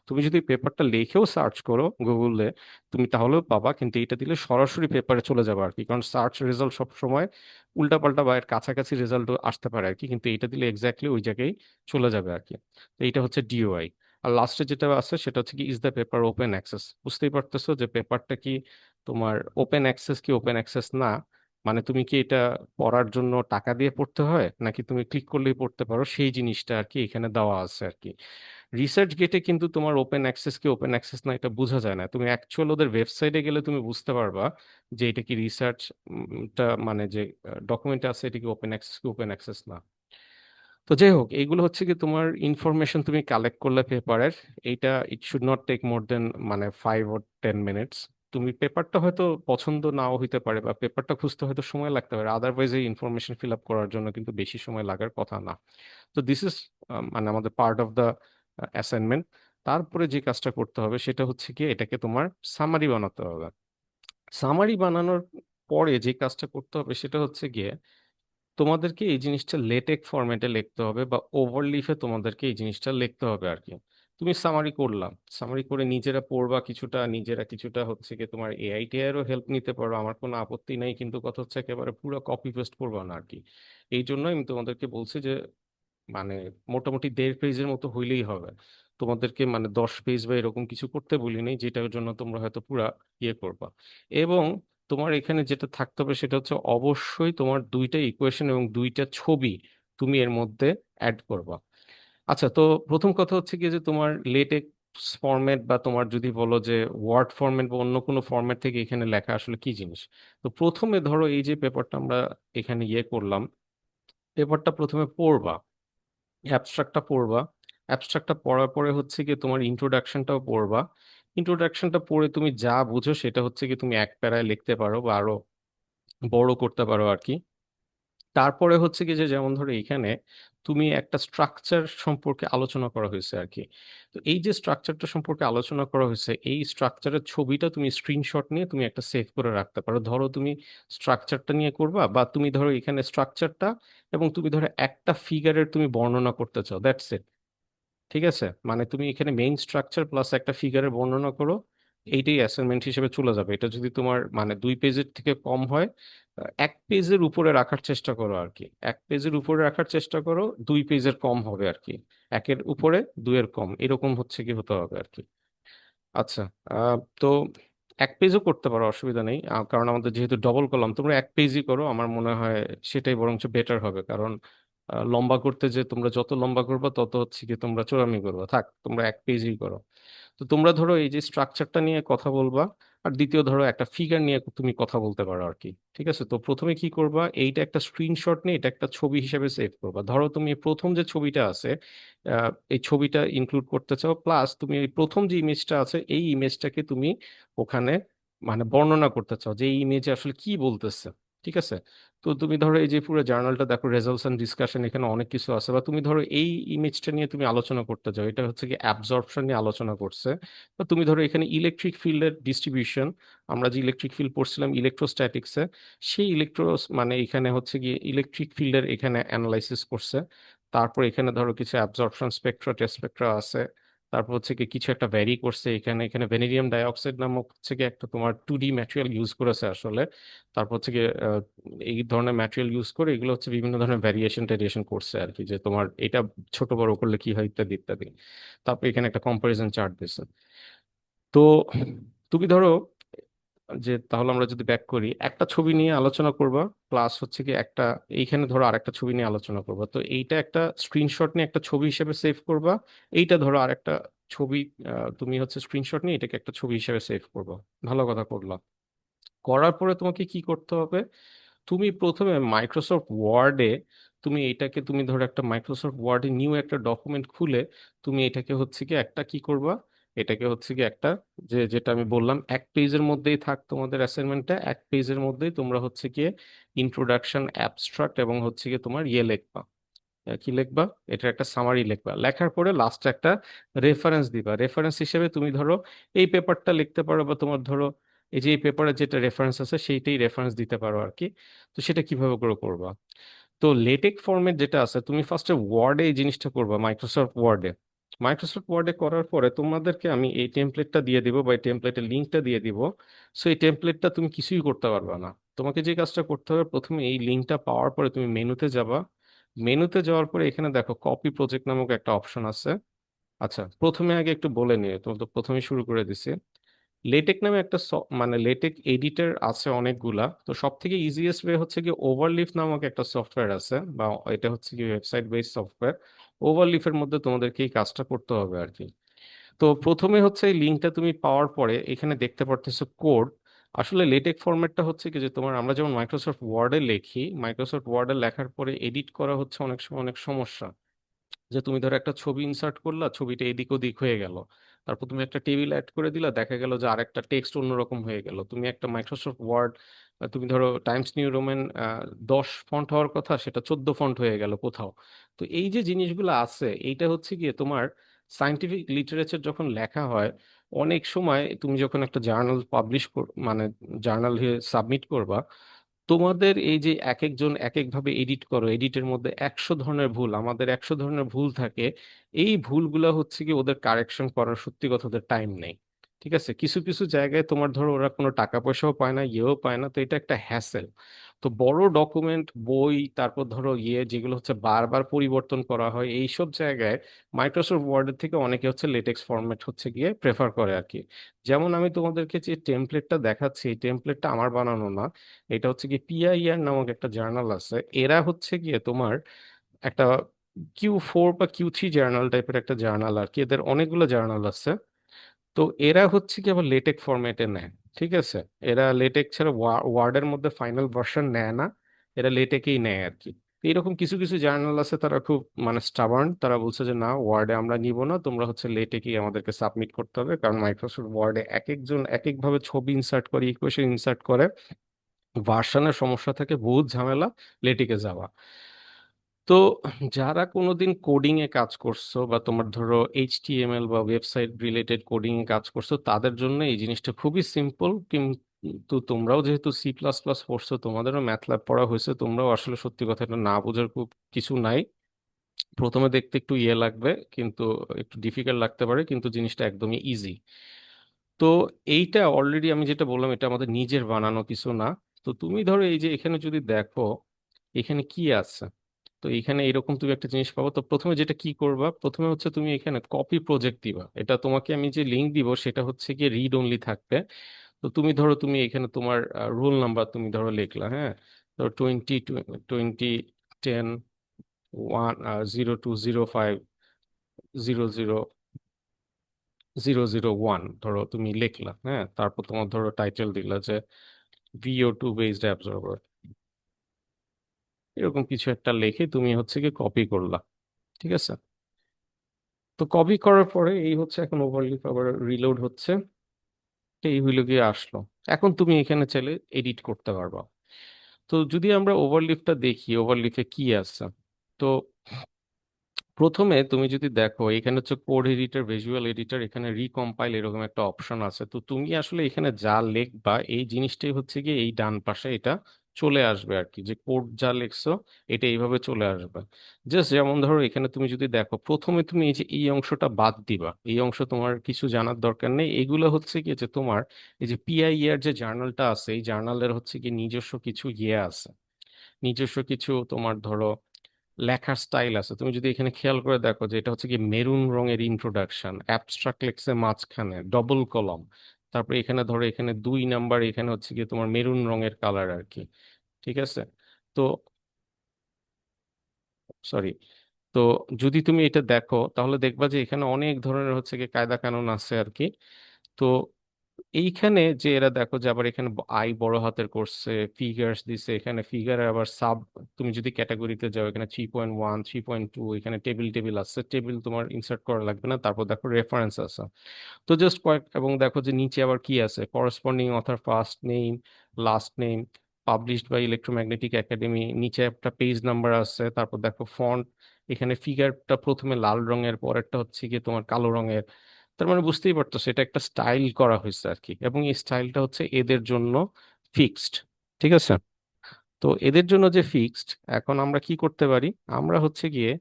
তুমি যদি পেপারটা লিখেও সার্চ করো গুগলে, তুমি তাহলেও পাবা, কিন্তু এটা দিলে সরাসরি পেপারে চলে যাবে আর কি। কারণ সার্চ রেজাল্ট সব সময় উল্টাপাল্টা বা এর কাছাকাছি রেজাল্ট আসতে পারে আর কি, কিন্তু এটা দিলে এক্স্যাক্টলি ওই জায়গায় চলে যাবে আর কি। তো এটা হচ্ছে ডিওআই। আর লাস্টে যেটা আছে সেটা হচ্ছে কি is the paper open access. বুঝতেই পারতেছো যে পেপারটা কি তোমার ওপেন অ্যাক্সেস কি ওপেন অ্যাক্সেস না, মানে তুমি কি এটা পড়ার জন্য টাকা দিয়ে পড়তে হয় নাকি তুমি ক্লিক করলেই পড়তে পারো, সেই জিনিসটা আর কি এখানে দেওয়া আছে আর কি। রিসার্চ গেটে কিন্তু তোমার ওপেন অ্যাক্সেস কি ওপেন অ্যাক্সেস না এটা বোঝা যায় না, তুমি অ্যাকচুয়াল ওদের ওয়েবসাইটে গেলে তুমি বুঝতে পারবা যে এটা কি রিসার্চ টা, মানে যে ডকুমেন্ট আছে এটা কি ওপেন অ্যাক্সেস কি ওপেন অ্যাক্সেস না। তো যাই হোক, এইগুলো হচ্ছে কি তোমার ইনফরমেশন তুমি কালেক্ট করলে পেপারের, এইটা it should not take more than মানে 5 or 10 মিনিটস। তুমি পেপারটা হয়তো পছন্দ নাও হইতে পারে, বা পেপারটা খুঁজতে হয়তো সময় লাগতে পারে, আদারওয়াইজ এই ইনফরমেশন ফিল আপ করার জন্য কিন্তু বেশি সময় লাগার কথা না। তো দিস ইজ মানে আমাদের পার্ট অফ দ্য অ্যাসাইনমেন্ট। তারপরে যে কাজটা করতে হবে সেটা হচ্ছে কি এটাকে তোমার সামারি বানাতে হবে। সামারি বানানোর পরে যে কাজটা করতে হবে সেটা হচ্ছে গিয়ে তোমাদেরকে এই জিনিসটা লেটেক ফরম্যাটে লিখতে হবে, বা ওভারলিফে তোমাদেরকে এই জিনিসটা লিখতে হবে আর কি। তুমি সামারি করলাম, সামারি করে নিজেরা পড়বা কিছুটা, নিজেরা কিছুটা হচ্ছে কি তোমার এআই টিআইয়েরও হেল্প নিতে পারো, আমার কোনো আপত্তি নাই, কিন্তু কথা হচ্ছে একেবারে পুরো কপি পেস্ট করবা না আর কি। এই জন্যই আমি তোমাদেরকে বলছি যে মানে মোটামুটি 1.5 পেজের মতো হইলেই হবে। তোমাদেরকে মানে 10 পেজ বা এরকম কিছু করতে বলি নাই, যেটার জন্য তোমরা হয়তো পুরা ইয়ে করবা। এবং তোমার এখানে যেটা থাকতে হবে সেটা হচ্ছে অবশ্যই তোমার দুইটা ইকুয়েশন এবং দুইটা ছবি তুমি এর মধ্যে অ্যাড করবা। আচ্ছা, তো প্রথম কথা হচ্ছে কি যে তোমার লেটেক্স ফরম্যাট, বা তোমার যদি বলো যে ওয়ার্ড ফরম্যাট বা অন্য কোনো ফরম্যাট থেকে এখানে লেখা আসলে কি জিনিস। তো প্রথমে ধরো এই যে পেপারটা আমরা এখানে ইয়ে করলাম, পেপারটা প্রথমে পড়বা, অ্যাবস্ট্রাক্টটা পড়বা। অ্যাবস্ট্রাক্টটা পড়ার পরে হচ্ছে কি তোমার ইন্ট্রোডাকশনটাও পড়বা। ইন্ট্রোডাকশনটা পড়ে তুমি যা বুঝো সেটা হচ্ছে কি তুমি এক প্যারায় লিখতে পারো বা আরো বড় করতে পারো আর কি। তারপরে হচ্ছে কি যে যেমন ধরো এখানে তুমি একটা স্ট্রাকচার সম্পর্কে আলোচনা করা হয়েছে আর কি। তো এই যে স্ট্রাকচারটা সম্পর্কে আলোচনা করা হয়েছে, এই স্ট্রাকচারের ছবিটা তুমি স্ক্রিনশট নিয়ে তুমি একটা সেভ করে রাখতে পারো। ধরো তুমি স্ট্রাকচারটা নিয়ে করবা, বা তুমি ধরো এখানে স্ট্রাকচারটা এবং তুমি ধরো একটা ফিগারের তুমি বর্ণনা করতে চাও, দ্যাটস ইট। ঠিক আছে, মানে তুমি এখানে মেইন স্ট্রাকচার প্লাস একটা ফিগারের বর্ণনা করো, এইটাই অ্যাসাইনমেন্ট হিসেবে চলে যাবে। এটা যদি তোমার মানে 2 পেজের থেকে কম হয়, 1 পেজের উপরে রাখার চেষ্টা করো আর কি। 1 পেজের উপরে রাখার চেষ্টা করো, 2 পেজের কম হবে আর কি। 1-এর উপরে, 2-এর কম, এরকম হচ্ছে কি হতে হবে আর কি। আচ্ছা, তো 1 পেজও করতে পারো, অসুবিধা নেই। কারণ আমাদের যেহেতু ডবল কলাম, তোমরা 1 পেজই করো আমার মনে হয়, সেটাই বরঞ্চ বেটার হবে। কারণ লম্বা করতে যে তোমরা যত লম্বা করবে তত হচ্ছে কি তোমরা চোরামি করবে। থাক, তোমরা 1 পেজই করো। তো তোমরা ধরো এই যে স্ট্রাকচারটা নিয়ে কথা বলবা, আর দ্বিতীয় ধরো একটা ফিগার নিয়ে তুমি কথা বলতে পারো আর কি। ঠিক আছে, তো প্রথমে কি করবা, এইটা একটা স্ক্রিনশট নিয়ে এটা একটা ছবি হিসেবে সেভ করবা। ধরো তুমি প্রথম যে ছবিটা আছে, এই ছবিটা ইনক্লুড করতে চাও, প্লাস তুমি এই প্রথম যে ইমেজটা আছে এই ইমেজটাকে তুমি ওখানে মানে বর্ণনা করতে চাও যে এই ইমেজে আসলে কি বলতেছে। ঠিক আছে, তো তুমি ধরো এই যে পুরো জার্নালটা দেখো, রেজাল্টস এন্ড ডিসকাশন, এখানে অনেক কিছু আছে। বা তুমি ধরো এই ইমেজটা নিয়ে তুমি আলোচনা করতে চাও, এটা হচ্ছে কি অ্যাবজর্পশন নিয়ে আলোচনা করছে। বা তুমি ধরো এখানে ইলেকট্রিক ফিল্ডের ডিস্ট্রিবিউশন, আমরা যে ইলেকট্রিক ফিল্ড পড়ছিলাম ইলেকট্রোস্ট্যাটিক্সে, সেই মানে এখানে হচ্ছে গিয়ে ইলেকট্রিক ফিল্ডের এখানে অ্যানালাইসিস করছে। তারপর এখানে ধরো কিছু অ্যাবজর্পশন স্পেকট্রা, টেস্ট স্পেকট্রা আছে। তারপর হচ্ছে কি কিছু একটা ভ্যারি করছে এখানে, এখানে ভ্যানেডিয়াম ডাইঅক্সাইড নামক হচ্ছে কি একটা তোমার 2D ম্যাটেরিয়াল ইউজ করেছে আসলে। তারপর হচ্ছে কি এই ধরনের ম্যাটেরিয়াল ইউজ করে এগুলো হচ্ছে বিভিন্ন ধরনের ভ্যারিয়েশন টেরিয়েশন করছে আর কি, যে তোমার এটা ছোট বড় করলে কি হয় ইত্যাদি ইত্যাদি। তারপর এখানে একটা কম্পারিজন চার্ট দিছে। তো তুমি ধরো যে, তাহলে আমরা যদি ব্যাক করি, একটা ছবি নিয়ে আলোচনা করবা, প্লাস হচ্ছে কি একটা, এইখানে ধরো আরেকটা ছবি নিয়ে আলোচনা করবা, তো এইটা একটা স্ক্রিনশট নিয়ে একটা ছবি হিসেবে সেভ করবা। এইটা ধরো আরেকটা ছবি, তুমি হচ্ছে স্ক্রিনশট নিয়ে এটাকে একটা ছবি হিসেবে সেভ করবা। ভালো কথা করলাম। করার পরে তোমাকে কি করতে হবে, তুমি প্রথমে মাইক্রোসফট ওয়ার্ডে, তুমি এটাকে, তুমি ধরো একটা মাইক্রোসফট ওয়ার্ডে নিউ একটা ডকুমেন্ট খুলে তুমি এটাকে হচ্ছে কি একটা কি করবা, এটাকে হচ্ছে কি একটা, যেটা আমি বললাম 1 পেজের মধ্যেই থাক তোমাদের অ্যাসাইনমেন্টটা, 1 পেজের মধ্যেই তোমরা হচ্ছে কি ইন্ট্রোডাকশন, অ্যাবস্ট্রাক্ট এবং হচ্ছে কি তোমার ইয়ে লিখবা। কি লিখবা, এটা একটা সামারি লিখবা। লেখার পরে লাস্টে একটা রেফারেন্স দিবা। রেফারেন্স হিসেবে তুমি ধরো এই পেপারটা লিখতে পারো, বা তোমার ধরো এই যে এই পেপারে যেটা রেফারেন্স আছে সেইটাই রেফারেন্স দিতে পারো আর কি। তো সেটা কিভাবে করে করবা, তো লেটেক ফরম্যাট যেটা আছে, তুমি ফার্স্টে ওয়ার্ডে এই জিনিসটা করবা, মাইক্রোসফট ওয়ার্ডে। মাইক্রোসফট ওয়ার্ডে করার পরে তোমাদেরকে আমি এই টেমপ্লেটটা দিয়ে দিব, বা এই টেমপ্লেটের লিঙ্কটা দিয়ে দিব। সো এই টেমপ্লেটটা তুমি কিছুই করতে পারবে না। তোমাকে যে কাজটা করতে হবে, প্রথমে এই লিঙ্কটা পাওয়ার পরে তুমি মেনুতে যাবা। মেনুতে যাওয়ার পরে এখানে দেখো কপি প্রজেক্ট নামক একটা অপশন আছে। আচ্ছা, প্রথমে আগে একটু বলে নিয়ে, তুমি তো প্রথমে শুরু করে দিছি। লেটেক নামে একটা মানে লেটেক এডিটর আছে অনেকগুলা, তো সব থেকে ইজিয়েস্ট ওয়ে হচ্ছে কি ওভারলিফ নামক একটা সফটওয়্যার আছে, বা এটা হচ্ছে কি ওয়েবসাইট বেসড সফটওয়্যার। ওভারলিফের মধ্যে তোমাদেরকে এই কাজটা করতে হবে আর কি। তো প্রথমে হচ্ছে এই লিঙ্কটা তুমি পাওয়ার পরে এখানে দেখতে পারতেছো কোড। আসলে লেটেক ফরম্যাটটা হচ্ছে কি, যে তোমার আমরা যেমন মাইক্রোসফট ওয়ার্ডে লিখি, মাইক্রোসফট ওয়ার্ডে লেখার পরে এডিট করা হচ্ছে অনেক সময় অনেক সমস্যা। যে তুমি ধরো একটা ছবি ইনসার্ট করলা, ছবিটা এদিক ওদিক হয়ে গেল। তারপর তুমি একটা টেবিল অ্যাড করে দিলা, দেখা গেল যে আরেকটা টেক্সট অন্যরকম হয়ে গেল। তুমি একটা মাইক্রোসফট ওয়ার্ড, তুমি ধরো টাইমস নিউ রোমান 10 ফন্ট হওয়ার কথা, সেটা 14 ফন্ট হয়ে গেল কোথাও। তো এই যে জিনিসগুলো আছে, এইটা হচ্ছে গিয়ে তোমার সায়েন্টিফিক লিটারেচার যখন লেখা হয়, অনেক সময় তুমি যখন একটা জার্নাল পাবলিশ মানে জার্নাল সাবমিট করবা, তোমাদের এই যে এক একজন এক একভাবে এডিট করো, এডিটের মধ্যে 100 ধরনের ভুল, আমাদের 100 ধরনের ভুল থাকে। এই ভুলগুলা হচ্ছে কি ওদের কারেকশন করার সত্যি কথা ওদের টাইম নেই। ঠিক আছে, কিছু কিছু জায়গায় তোমার ধরো ওরা কোনো টাকা পয়সাও পায় না, ইয়েও পায় না, তো এটা একটা হ্যাসেল। তো বড় ডকুমেন্ট, বই, তারপর ধরো যেগুলো হচ্ছে বারবার পরিবর্তন করা হয়, এইসব জায়গায় মাইক্রোসফট ওয়ার্ডের থেকে অনেকে হচ্ছে লেটেক্স ফরম্যাট হচ্ছে গিয়ে প্রেফার করে আর কি। যেমন আমি তোমাদেরকে যে টেমপ্লেটটা দেখাচ্ছি, এই টেমপ্লেটটা আমার বানানো না। এটা হচ্ছে কি পিআইআর নামক একটা জার্নাল আছে, এরা হচ্ছে গিয়ে তোমার একটা Q4 বা Q3 জার্নাল টাইপের একটা জার্নাল আর কি, এদের অনেকগুলো জার্নাল আছে। তো এরা হচ্ছে কি আবার লেটেক ফরম্যাটে নেয়। ঠিক আছে, এরা লেটেক ছাড়া ওয়ার্ডের মধ্যে ফাইনাল ভার্সন নেয় না, এরা লেটেকেই নেয় আর কি। তো এরকম কিছু কিছু জার্নাল আছে, তারা খুব মানে স্টাবার্ন, তারা বলছে যে না, ওয়ার্ডে আমরা নিব না, তোমরা হচ্ছে লেটেকেই আমাদেরকে সাবমিট করতে হবে। কারণ মাইক্রোসফট ওয়ার্ডে এক একজন এক একভাবে ছবি ইনসার্ট করে, ইকুয়েশন ইনসার্ট করে, ভার্সনের সমস্যা থাকে, বহুত ঝামেলা লেটিকে যাওয়া। তো যারা কোনোদিন কোডিং এ কাজ করছো, বা তোমার ধরো এইচটিএমএল বা ওয়েবসাইট রিলেটেড কোডিং এ কাজ করছো, তাদের জন্য এই জিনিসটা খুবই সিম্পল। কিন্তু তোমরাও যেহেতু C++ পড়ছো, তোমাদেরও ম্যাথল্যাব পড়া হয়েছে, তোমরাও আসলে সত্যি কথা এটা না বোঝার খুব কিছু নাই। প্রথমে দেখতে একটু ইয়ে লাগবে, কিন্তু একটু ডিফিকাল্ট লাগতে পারে, কিন্তু জিনিসটা একদমই ইজি। তো এইটা অলরেডি আমি যেটা বললাম এটা আমাদের নিজের বানানো কিছু না। তো তুমি ধরো এই যে এখানে যদি দেখো এখানে কি আছে, তো এখানে এরকম তুমি একটা জিনিস পাবো। তো প্রথমে যেটা কি করবা, প্রথমে হচ্ছে তুমি এখানে কপি প্রজেক্ট দিবা। এটা তোমাকে আমি যে লিঙ্ক দিব সেটা হচ্ছে কি রিড অনলি থাকবে। তো তুমি ধরো তুমি এখানে তোমার রোল নাম্বার তুমি ধরো লিখলা, হ্যাঁ, তো 20 20 10 0205 0001 ধরো তুমি লিখলা, হ্যাঁ, তারপর তোমার ধরো টাইটেল দিলা যে VO2 বেসড অ্যাবজর্বার, এরকম কিছু একটা লিখে তুমি হচ্ছে কি কপি করলা। ঠিক আছে, তো কপি করার পরে এই হচ্ছে এখন ওভারলিপ আবার রিলোড হচ্ছে। তো এই হইলো গিয়ে আসলো। এখন তুমি এখানে চাইলে এডিট করতে পারবা। তো যদি আমরা ওভারলিপটা দেখি ওভারলিপে কি আছে, তো প্রথমে তুমি যদি দেখো এখানে হচ্ছে কোড এডিটর, ভিজুয়াল এডিটর, এখানে রিকম্পাইল এরকম একটা অপশন আছে। তো তুমি আসলে এখানে যা লিখবা এই জিনিসটাই হচ্ছে কি এই ডান পাশে এটা চলে আসবে আর কি, যে কোড যা লিখছো এটা এইভাবে চলে আসবে। জাস্ট যেমন ধরো এখানে তুমি যদি দেখো প্রথমে তুমি এই যে এই অংশটা বাদ দিবা, এই অংশ তোমার কিছু জানার দরকার নেই। এগুলো হচ্ছে কি যে তোমার এই যে পিআই এর যে জার্নালটা আছে এই জার্নালের হচ্ছে কি নিজস্ব কিছু ইয়ে আছে, নিজস্ব কিছু তোমার ধরো লেখার স্টাইল আছে। তুমি যদি এখানে খেয়াল করে দেখো যে এটা হচ্ছে কি মেরুন রঙের ইন্ট্রোডাকশন, অ্যাবস্ট্রাক্ট লেখছে মাঝখানে ডবল কলম, তারপরে এখানে ধরো এখানে 2 নাম্বার, এখানে হচ্ছে কি তোমার মেরুন রঙের কালার আর কি। ঠিক আছে, তো সরি, তো যদি তুমি এটা দেখো তাহলে দেখবা যে এখানে অনেক ধরনের হচ্ছে কি কায়দা কানুন আছে আর কি। তো এইখানে যে এরা দেখো যে আবার এখানে আই বড় হাতের করছে, ফিগার্স দিছে, এখানে ফিগার আবার সাব, তুমি যদি ক্যাটাগরিতে যাও এখানে 3.1 3.2, এখানে টেবিল টেবিল আছে, টেবিল তোমার ইনসার্ট করা লাগবে না। তারপর দেখো রেফারেন্স আছে। তো জাস্ট কয়েক, এবং দেখো যে নিচে আবার কি আছে, corresponding author first name last name, published by electromagnetic academy, নিচে একটা পেজ নাম্বার আছে। তারপর দেখো ফন্ট, এখানে ফিগারটা প্রথমে লাল রঙের, পরেরটা হচ্ছে কি তোমার কালো রঙের। তার মানে বুঝতেই পারতো সেটা একটা স্টাইল করা হয়েছে আর কি, এবং এই স্টাইলটা হচ্ছে এদের জন্য ফিক্সড। ঠিক আছে, তো এদের জন্য যে ফিক্সড, এখন আমরা কি করতে পারি, আমরা হচ্ছে গিয়ে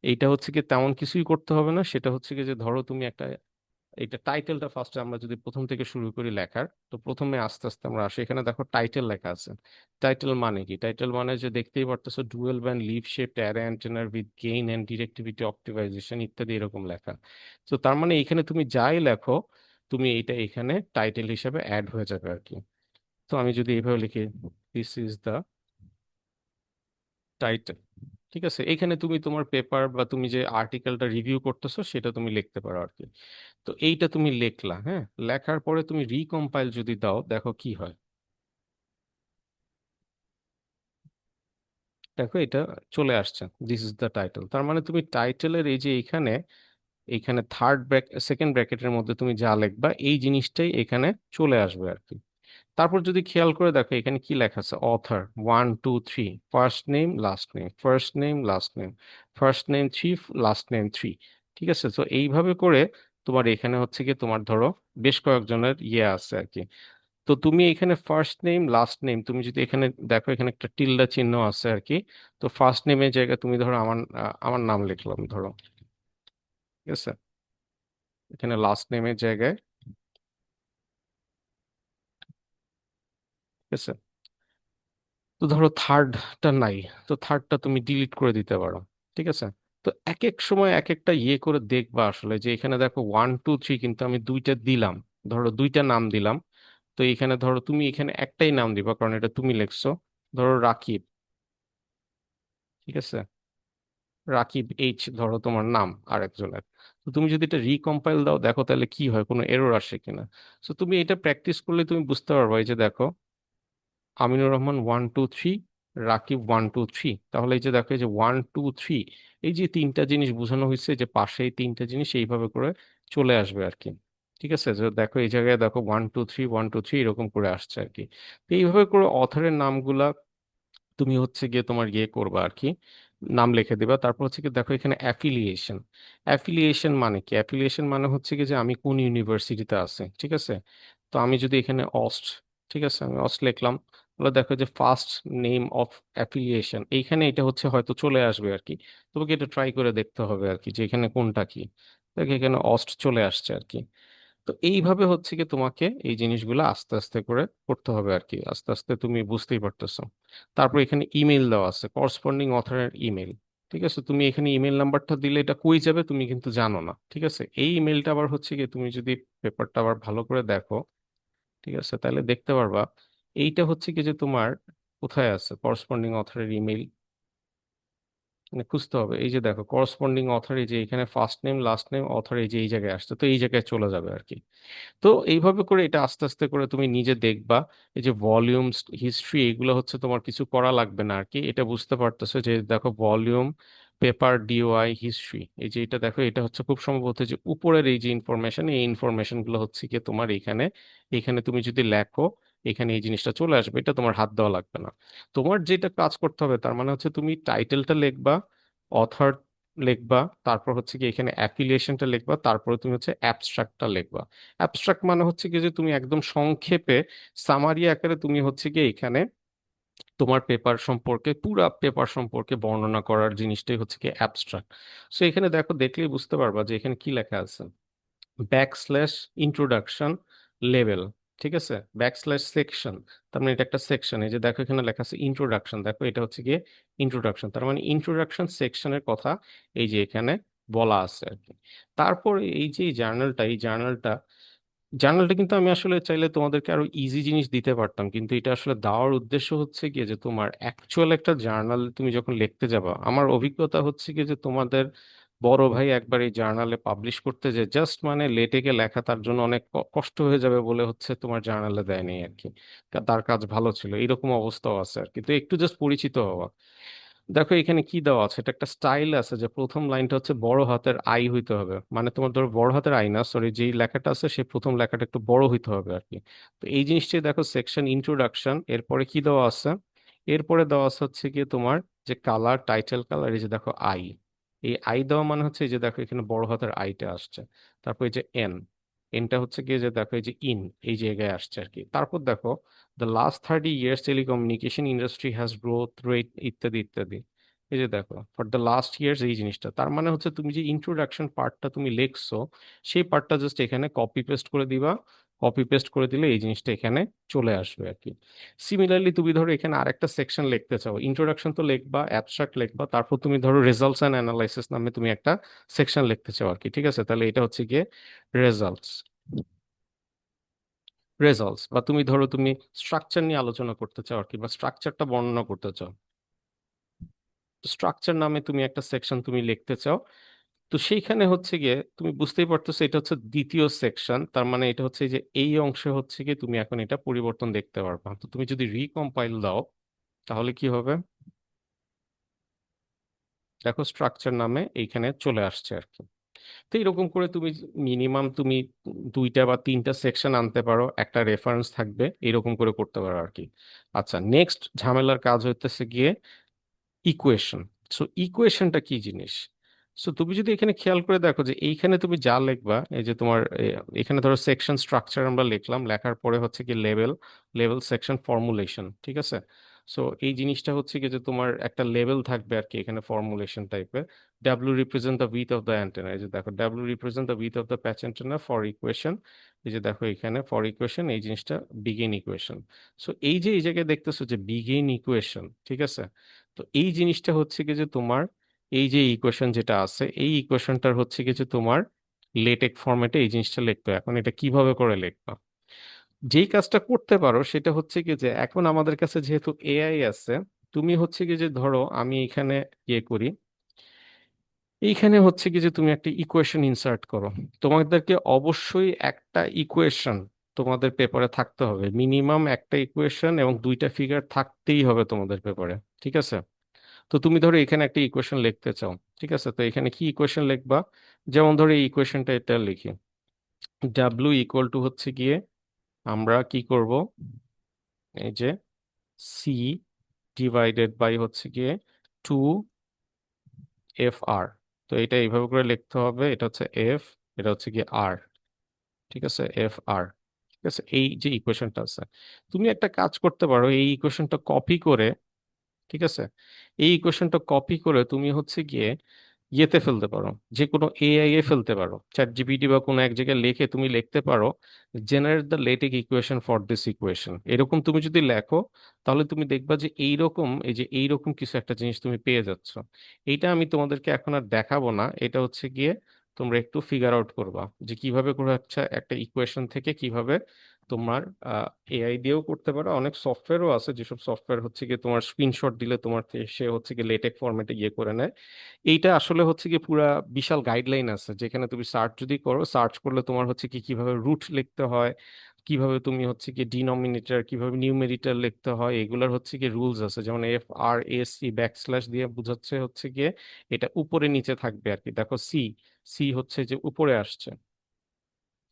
এইটা হচ্ছে কি তেমন কিছুই করতে হবে না। সেটা হচ্ছে কি যে ধরো তুমি একটা, এটা টাইটেলটা ফার্স্টে আমরা যদি প্রথম থেকে শুরু করি লেখার, তো প্রথমে আস্তে আস্তে আমরা আসি। এখানে দেখো টাইটেল লেখা আছে। টাইটেল মানে কি, টাইটেল মানে যে দেখতেই পারতেছো dual band leaf shape array অ্যান্টেনার with gain and directivity optimization ইত্যাদি এরকম লেখা। তো তার মানে এখানে তুমি যাই লেখো তুমি এইটা এখানে টাইটেল হিসেবে অ্যাড হয়ে যাবে আর কি। তো আমি যদি এইভাবে লিখি দিস ইজ দ্য টাইটেল, ঠিক আছে, এখানে তুমি তোমার পেপার বা তুমি যে আর্টিকেলটা রিভিউ করতেছো সেটা তুমি লিখতে পারো আর কি। তো এইটা তুমি লিখলা, হ্যাঁ, লেখার পরে তুমি রিকম্পাইল যদি দাও দেখো কি হয়। দেখো এটা চলে আসছে, দিস ইজ দ্য টাইটেল। তার মানে তুমি টাইটেলের এই যে এখানে, এইখানে থার্ড ব্র্যাক সেকেন্ড ব্র্যাকেটের মধ্যে তুমি যা লিখবা এই জিনিসটাই এখানে চলে আসবে আর কি। তারপর যদি খেয়াল করে দেখো এখানে কি লেখা আছে, author 1 2 3, first name last name, first name last name, first name 3, last name 3। ঠিক আছে, তো এইভাবে করে তোমার এখানে হচ্ছে কি তোমার ধরো বেশ কয়েকজনের ইয়ে আছে আর কি। তো তুমি এখানে ফার্স্ট নেম লাস্ট নেম তুমি যদি এখানে দেখো এখানে একটা টিল্ডা চিহ্ন আছে আর কি। তো ফার্স্ট নেমের জায়গায় তুমি ধরো আমার আমার নাম লিখলাম ধরো। ঠিক আছে, এখানে লাস্ট নেমের জায়গায়, ঠিক আছে, তো ধরো থার্ডটা নাই, তো থার্ডটা তুমি ডিলিট করে দিতে পারো। ঠিক আছে, তো এক এক সময় এক একটা ইয়ে করে দেখবা আসলে যে এখানে দেখো 1 2 3 কিন্তু আমি দুইটা দিলাম, ধরো দুইটা নাম দিলাম। তো এখানে ধরো তুমি এখানে একটাই নাম দিবা কারণ এটা তুমি লিখছো, ধরো রাকিব। ঠিক আছে, রাকিব এইচ ধরো তোমার নাম আরেকজনের। তো তুমি যদি এটা রিকম্পাইল দাও দেখো তাহলে কি হয়, কোনো এরর আসে কিনা। তো তুমি এটা প্র্যাকটিস করলে তুমি বুঝতে পারবে। এই যে দেখো আমিনুর রহমান 1 2 3, রাকিব 1 2 3, তাহলে এই যে দেখো এই যে 1 2 3, এই যে তিনটা জিনিস বোঝানো হয়েছে যে পাশে এই তিনটা জিনিস এইভাবে করে চলে আসবে আর কি। ঠিক আছে, যে দেখো এই জায়গায় দেখো 1 2 3 1 2 3 এরকম করে আসছে আর কি। তো এইভাবে করে অথরের নামগুলা তুমি হচ্ছে গিয়ে তোমার গিয়ে করবা আর কি, নাম লিখে দিবা। তারপর হচ্ছে কি দেখো এখানে অ্যাফিলিয়েশন, অ্যাফিলিয়েশন মানে কি, অ্যাফিলিয়েশন মানে হচ্ছে কি যে আমি কোন ইউনিভার্সিটিতে আছি। ঠিক আছে, তো আমি যদি এখানে অস্ট, ঠিক আছে, আমি অস্ট লিখলাম, তাহলে দেখো যে ফার্স্ট নেম অফ অ্যাফিলিয়েশন এইখানে এটা হচ্ছে হয়তো চলে আসবে আর কি। তোমাকে এটা ট্রাই করে দেখতে হবে আর কি যে এখানে কোনটা কি। দেখো এখানে অস্ট চলে আসছে আর কি। তো তো এইভাবে হচ্ছে কি তোমাকে এই জিনিসগুলো আস্তে আস্তে করে করতে হবে আর কি, আস্তে আস্তে তুমি বুঝতেই পারতেছো। তারপর এখানে ইমেল দেওয়া আছে, করসপন্ডিং অথরের ইমেল। ঠিক আছে, তুমি এখানে ইমেল নাম্বারটা দিলে এটা কই যাবে তুমি কিন্তু জানো না। ঠিক আছে, এই ইমেলটা আবার হচ্ছে কি, তুমি যদি পেপারটা আবার ভালো করে দেখো, ঠিক আছে, তাহলে দেখতে পারবা এইটা হচ্ছে কি যে তোমার কোথায় আছে করসপন্ডিং অথরের ইমেল। মানে খুঁজতে হবে, এই যে দেখো করসপন্ডিং অথর, এই যে এখানে first name last name author, এই যে এই জায়গায় আসছে, তো এই জায়গায় চলে যাবে আর কি। তো এইভাবে করে এটা আস্তে আস্তে করে তুমি নিজে দেখবা। এই যে ভলিউম হিস্ট্রি, এগুলো হচ্ছে তোমার কিছু করা লাগবে না আর কি, এটা বুঝতে পারতেছো যে দেখো ভলিউম পেপার ডিওআই হিস্ট্রি, এই যে এটা দেখো, এটা হচ্ছে খুব সম্ভবত যে উপরের এই যে ইনফরমেশন, এই ইনফরমেশন গুলো হচ্ছে কি তোমার এখানে, এখানে তুমি যদি লেখো এখানে এই জিনিসটা চলে আসবে, এটা তোমার হাত দেওয়া লাগবে না। তোমার যেটা কাজ করতে হবে তার মানে হচ্ছে তুমি টাইটেলটা লিখবা, অথর লিখবা, তারপর হচ্ছে কি এখানে অ্যাফিলিয়েশনটা লিখবা, তারপরে তুমি হচ্ছে অ্যাবস্ট্রাক্টটা লিখবা। অ্যাবস্ট্রাক্ট মানে হচ্ছে কি যে তুমি একদম সংক্ষেপে সামারি আকারে তুমি হচ্ছে কি এখানে তোমার পেপার সম্পর্কে, পুরা পেপার সম্পর্কে বর্ণনা করার জিনিসটাই হচ্ছে কি অ্যাবস্ট্রাক্ট। সো এখানে দেখো, দেখলেই বুঝতে পারবা যে এখানে কি লেখা আছে, ব্যাকস্ল্যাশ ইন্ট্রোডাকশন লেভেল। ঠিক আছে, ব্যাকস্ল্যাশ সেকশন, তার মানে এটা একটা সেকশন। এই যে দেখো এখানে লেখা আছে ইন্ট্রোডাকশন, দেখো এটা হচ্ছে গিয়ে ইন্ট্রোডাকশন, তার মানে ইন্ট্রোডাকশন সেকশনের কথা এই যে এখানে বলা আছে আর কি। তারপর এই যে জার্নালটা, এই জার্নালটা, জার্নালটা কিন্তু আমি আসলে চাইলে তোমাদেরকে আরো ইজি জিনিস দিতে পারতাম, কিন্তু এটা আসলে দেওয়ার উদ্দেশ্য হচ্ছে কি যে তোমার অ্যাকচুয়াল একটা জার্নাল তুমি যখন লিখতে যাবা, আমার অভিজ্ঞতা হচ্ছে কি যে তোমাদের বড় ভাই একবার এই জার্নালে পাবলিশ করতে, যে জাস্ট মানে লেটেকে লেখা তার জন্য অনেক কষ্ট হয়ে যাবে বলে হচ্ছে তোমার জার্নালে দেয়নি আর কি। তার কাজ ভালো ছিল, এরকম অবস্থাও আছে আর কি, তো একটু জাস্ট পরিচিত হওয়া। দেখো এখানে কি দেওয়া আছে, এটা একটা স্টাইল আছে যে প্রথম লাইনটা হচ্ছে বড় হাতের আই হইতে হবে, মানে তোমার ধরো বড় হাতের আই না, সরি, যেই লেখাটা আছে সে প্রথম লেখাটা একটু বড় হইতে হবে আর কি। তো এই জিনিসটাই দেখো সেকশন ইন্ট্রোডাকশন, এরপরে কি দেওয়া আছে, এরপরে দেওয়া আছে হচ্ছে কি তোমার যে কালার, টাইটেল কালার, এই যে দেখো আই, এই আই দেওয়া মানে হচ্ছে এই যে দেখো এখানে বড় হাতের আইটা আসছে। তারপর এই যে এন, এনটা হচ্ছে কি যে দেখো এই যে ইন, এই জায়গায় আসছে আর কি। তারপর দেখো the last 30 years telecommunication industry has growth rate ইত্যাদি ইত্যাদি। এই যে দেখো ফর দ্য লাস্ট ইয়ার্স, এই জিনিসটা তার মানে হচ্ছে তুমি যে ইন্ট্রোডাকশন পার্টটা তুমি লিখছো, সেই পার্টটা জাস্ট এখানে কপি পেস্ট করে দিবা। কপি পেস্ট করে দিলে এই জিনিসটা এখানে চলে আসবে আর কি। সিমিলারলি তুমি ধরো এখানে আরেকটা সেকশন লিখতে চাও, ইন্ট্রোডাকশন তো লিখবা, অ্যাবস্ট্রাক্ট লিখবা, তারপর তুমি ধরো রেজাল্টস অ্যান্ড অ্যানালাইসিস নামে তুমি একটা সেকশন লিখতে চাও আর কি। ঠিক আছে, তাহলে এটা হচ্ছে গিয়ে রেজাল্টস, রেজাল্টস, বা তুমি ধরো তুমি স্ট্রাকচার নিয়ে আলোচনা করতে চাও আর কি, বা স্ট্রাকচারটা বর্ণনা করতে চাও, স্ট্রাকচার নামে তুমি একটা সেকশন তুমি লিখতে চাও। তো সেইখানে হচ্ছে গিয়ে তুমি বুঝতেই পারতেছো এটা হচ্ছে দ্বিতীয় সেকশন, তার মানে এটা হচ্ছে যে এই অংশে হচ্ছে গিয়ে তুমি এখন এটা পরিবর্তন দেখতে পারবা। তো তুমি যদি রিকম্পাইল দাও তাহলে কি হবে, দেখো স্ট্রাকচার নামে এইখানে চলে আসছে আর কি। তো এরকম করে তুমি মিনিমাম তুমি দুইটা বা তিনটা সেকশন আনতে পারো, একটা রেফারেন্স থাকবে, এরকম করে করতে পারো আর কি। আচ্ছা, নেক্সট ঝামেলার কাজ হইতেছে গিয়ে ইকুয়েশন। সো ইকুয়েশনটা কি জিনিস, সো তুমি যদি এখানে খেয়াল করে দেখো যে এইখানে তুমি যা লিখবা, এই যে তোমার এখানে ধরো সেকশন স্ট্রাকচার আমরা লিখলাম, লেখার পরে হচ্ছে কি লেভেল, লেভেল সেকশন ফর্মুলেশন। ঠিক আছে, সো এই জিনিসটা হচ্ছে কি যে তোমার একটা লেভেল থাকবে আর কি এখানে ফর্মুলেশন টাইপের। W represent the with of the antenna, এই যে দেখো W represent the with of the patch antenna for equation. এই যে দেখো এখানে ফর ইকুয়েশন, এই জিনিসটা বিগিন ইকুয়েশন। সো এই যে এই জায়গায় দেখতেছো যে বিগিন ইকুয়েশন, ঠিক আছে, তো এই জিনিসটা হচ্ছে কি যে তোমার এই যে ইকুয়েশন যেটা আছে, এই ইকুয়েশনটার হচ্ছে কি যে তোমার লেটেক ফরম্যাটে এই জিনিসটা লিখবে। এখন এটা কিভাবে করে লিখবা, যেই কাজটা করতে পারো সেটা হচ্ছে কি যে এখন আমাদের কাছে যেহেতু এআই আছে, তুমি হচ্ছে কি যে ধরো আমি এখানে ইয়ে করি, এইখানে হচ্ছে কি যে তুমি একটা ইকুয়েশন ইনসার্ট করো। তোমাদেরকে অবশ্যই একটা ইকুয়েশন তোমাদের পেপারে থাকতে হবে, মিনিমাম একটা ইকুয়েশন এবং দুইটা ফিগার থাকতেই হবে তোমাদের পেপারে। ঠিক আছে, তো তুমি ধরো এখানে একটা ইকুয়েশন লিখতে চাও, ঠিক আছে, তো এখানে কি ইকুয়েশন লিখবা, যেমন ধরো এই ইকুয়েশনটা এটা লিখি, ডাব্লিউ ইকুয়াল টু হচ্ছে গিয়ে আমরা কি করব, এই যে সি ডিভাইডেড বাই হচ্ছে গিয়ে 2 FR। তো এটা এইভাবে করে লিখতে হবে, এটা হচ্ছে এফ, এটা হচ্ছে গিয়ে আর। ঠিক আছে, FR। ঠিক আছে, এই যে ইকুয়েশনটা আছে, তুমি একটা কাজ করতে পারো, এই ইকুয়েশনটা কপি করে, ঠিক আছে, এই ইকুয়েশনটা কপি করে তুমি হচ্ছে গিয়ে ইয়েতে ফেলতে পারো, যে কোনো এআই এ ফেলতে পারো, চ্যাট জিপিটি বা কোনো এক জায়গায় লিখে তুমি লিখতে পারো generate the LaTeX equation for this equation, এরকম তুমি যদি লেখো, তাহলে তুমি দেখবা যে এইরকম, এই যে এইরকম কিছু একটা জিনিস তুমি পেয়ে যাচ্ছ। এইটা আমি তোমাদেরকে এখন আর দেখাবো না, এটা হচ্ছে গিয়ে তোমরা একটু ফিগার আউট করবা যে কিভাবে করে হচ্ছে একটা ইকুয়েশন থেকে কিভাবে তোমার এআই দিয়েও করতে পারো। অনেক সফটওয়্যারও আছে যেসব সফটওয়্যার হচ্ছে গিয়ে তোমার স্ক্রিনশট দিলে তোমার সে হচ্ছে গিয়ে লেটেক ফরম্যাটে গিয়ে করে নেয়। এইটা আসলে হচ্ছে কি পুরা বিশাল গাইডলাইন আছে, যেখানে তুমি সার্চ যদি করো, সার্চ করলে তোমার হচ্ছে কি কিভাবে রুট লিখতে হয়, কিভাবে তুমি হচ্ছে কি ডিনোমিনেটর, কিভাবে নিউমেরিটর লিখতে হয়, এগুলার হচ্ছে কি রুলস আছে। যেমন FRAC ব্যাকস্ল্যাশ দিয়ে বুঝাচ্ছে হচ্ছে গিয়ে এটা উপরে নিচে থাকবে আর কি। দেখো সি, সি হচ্ছে যে উপরে আসছে।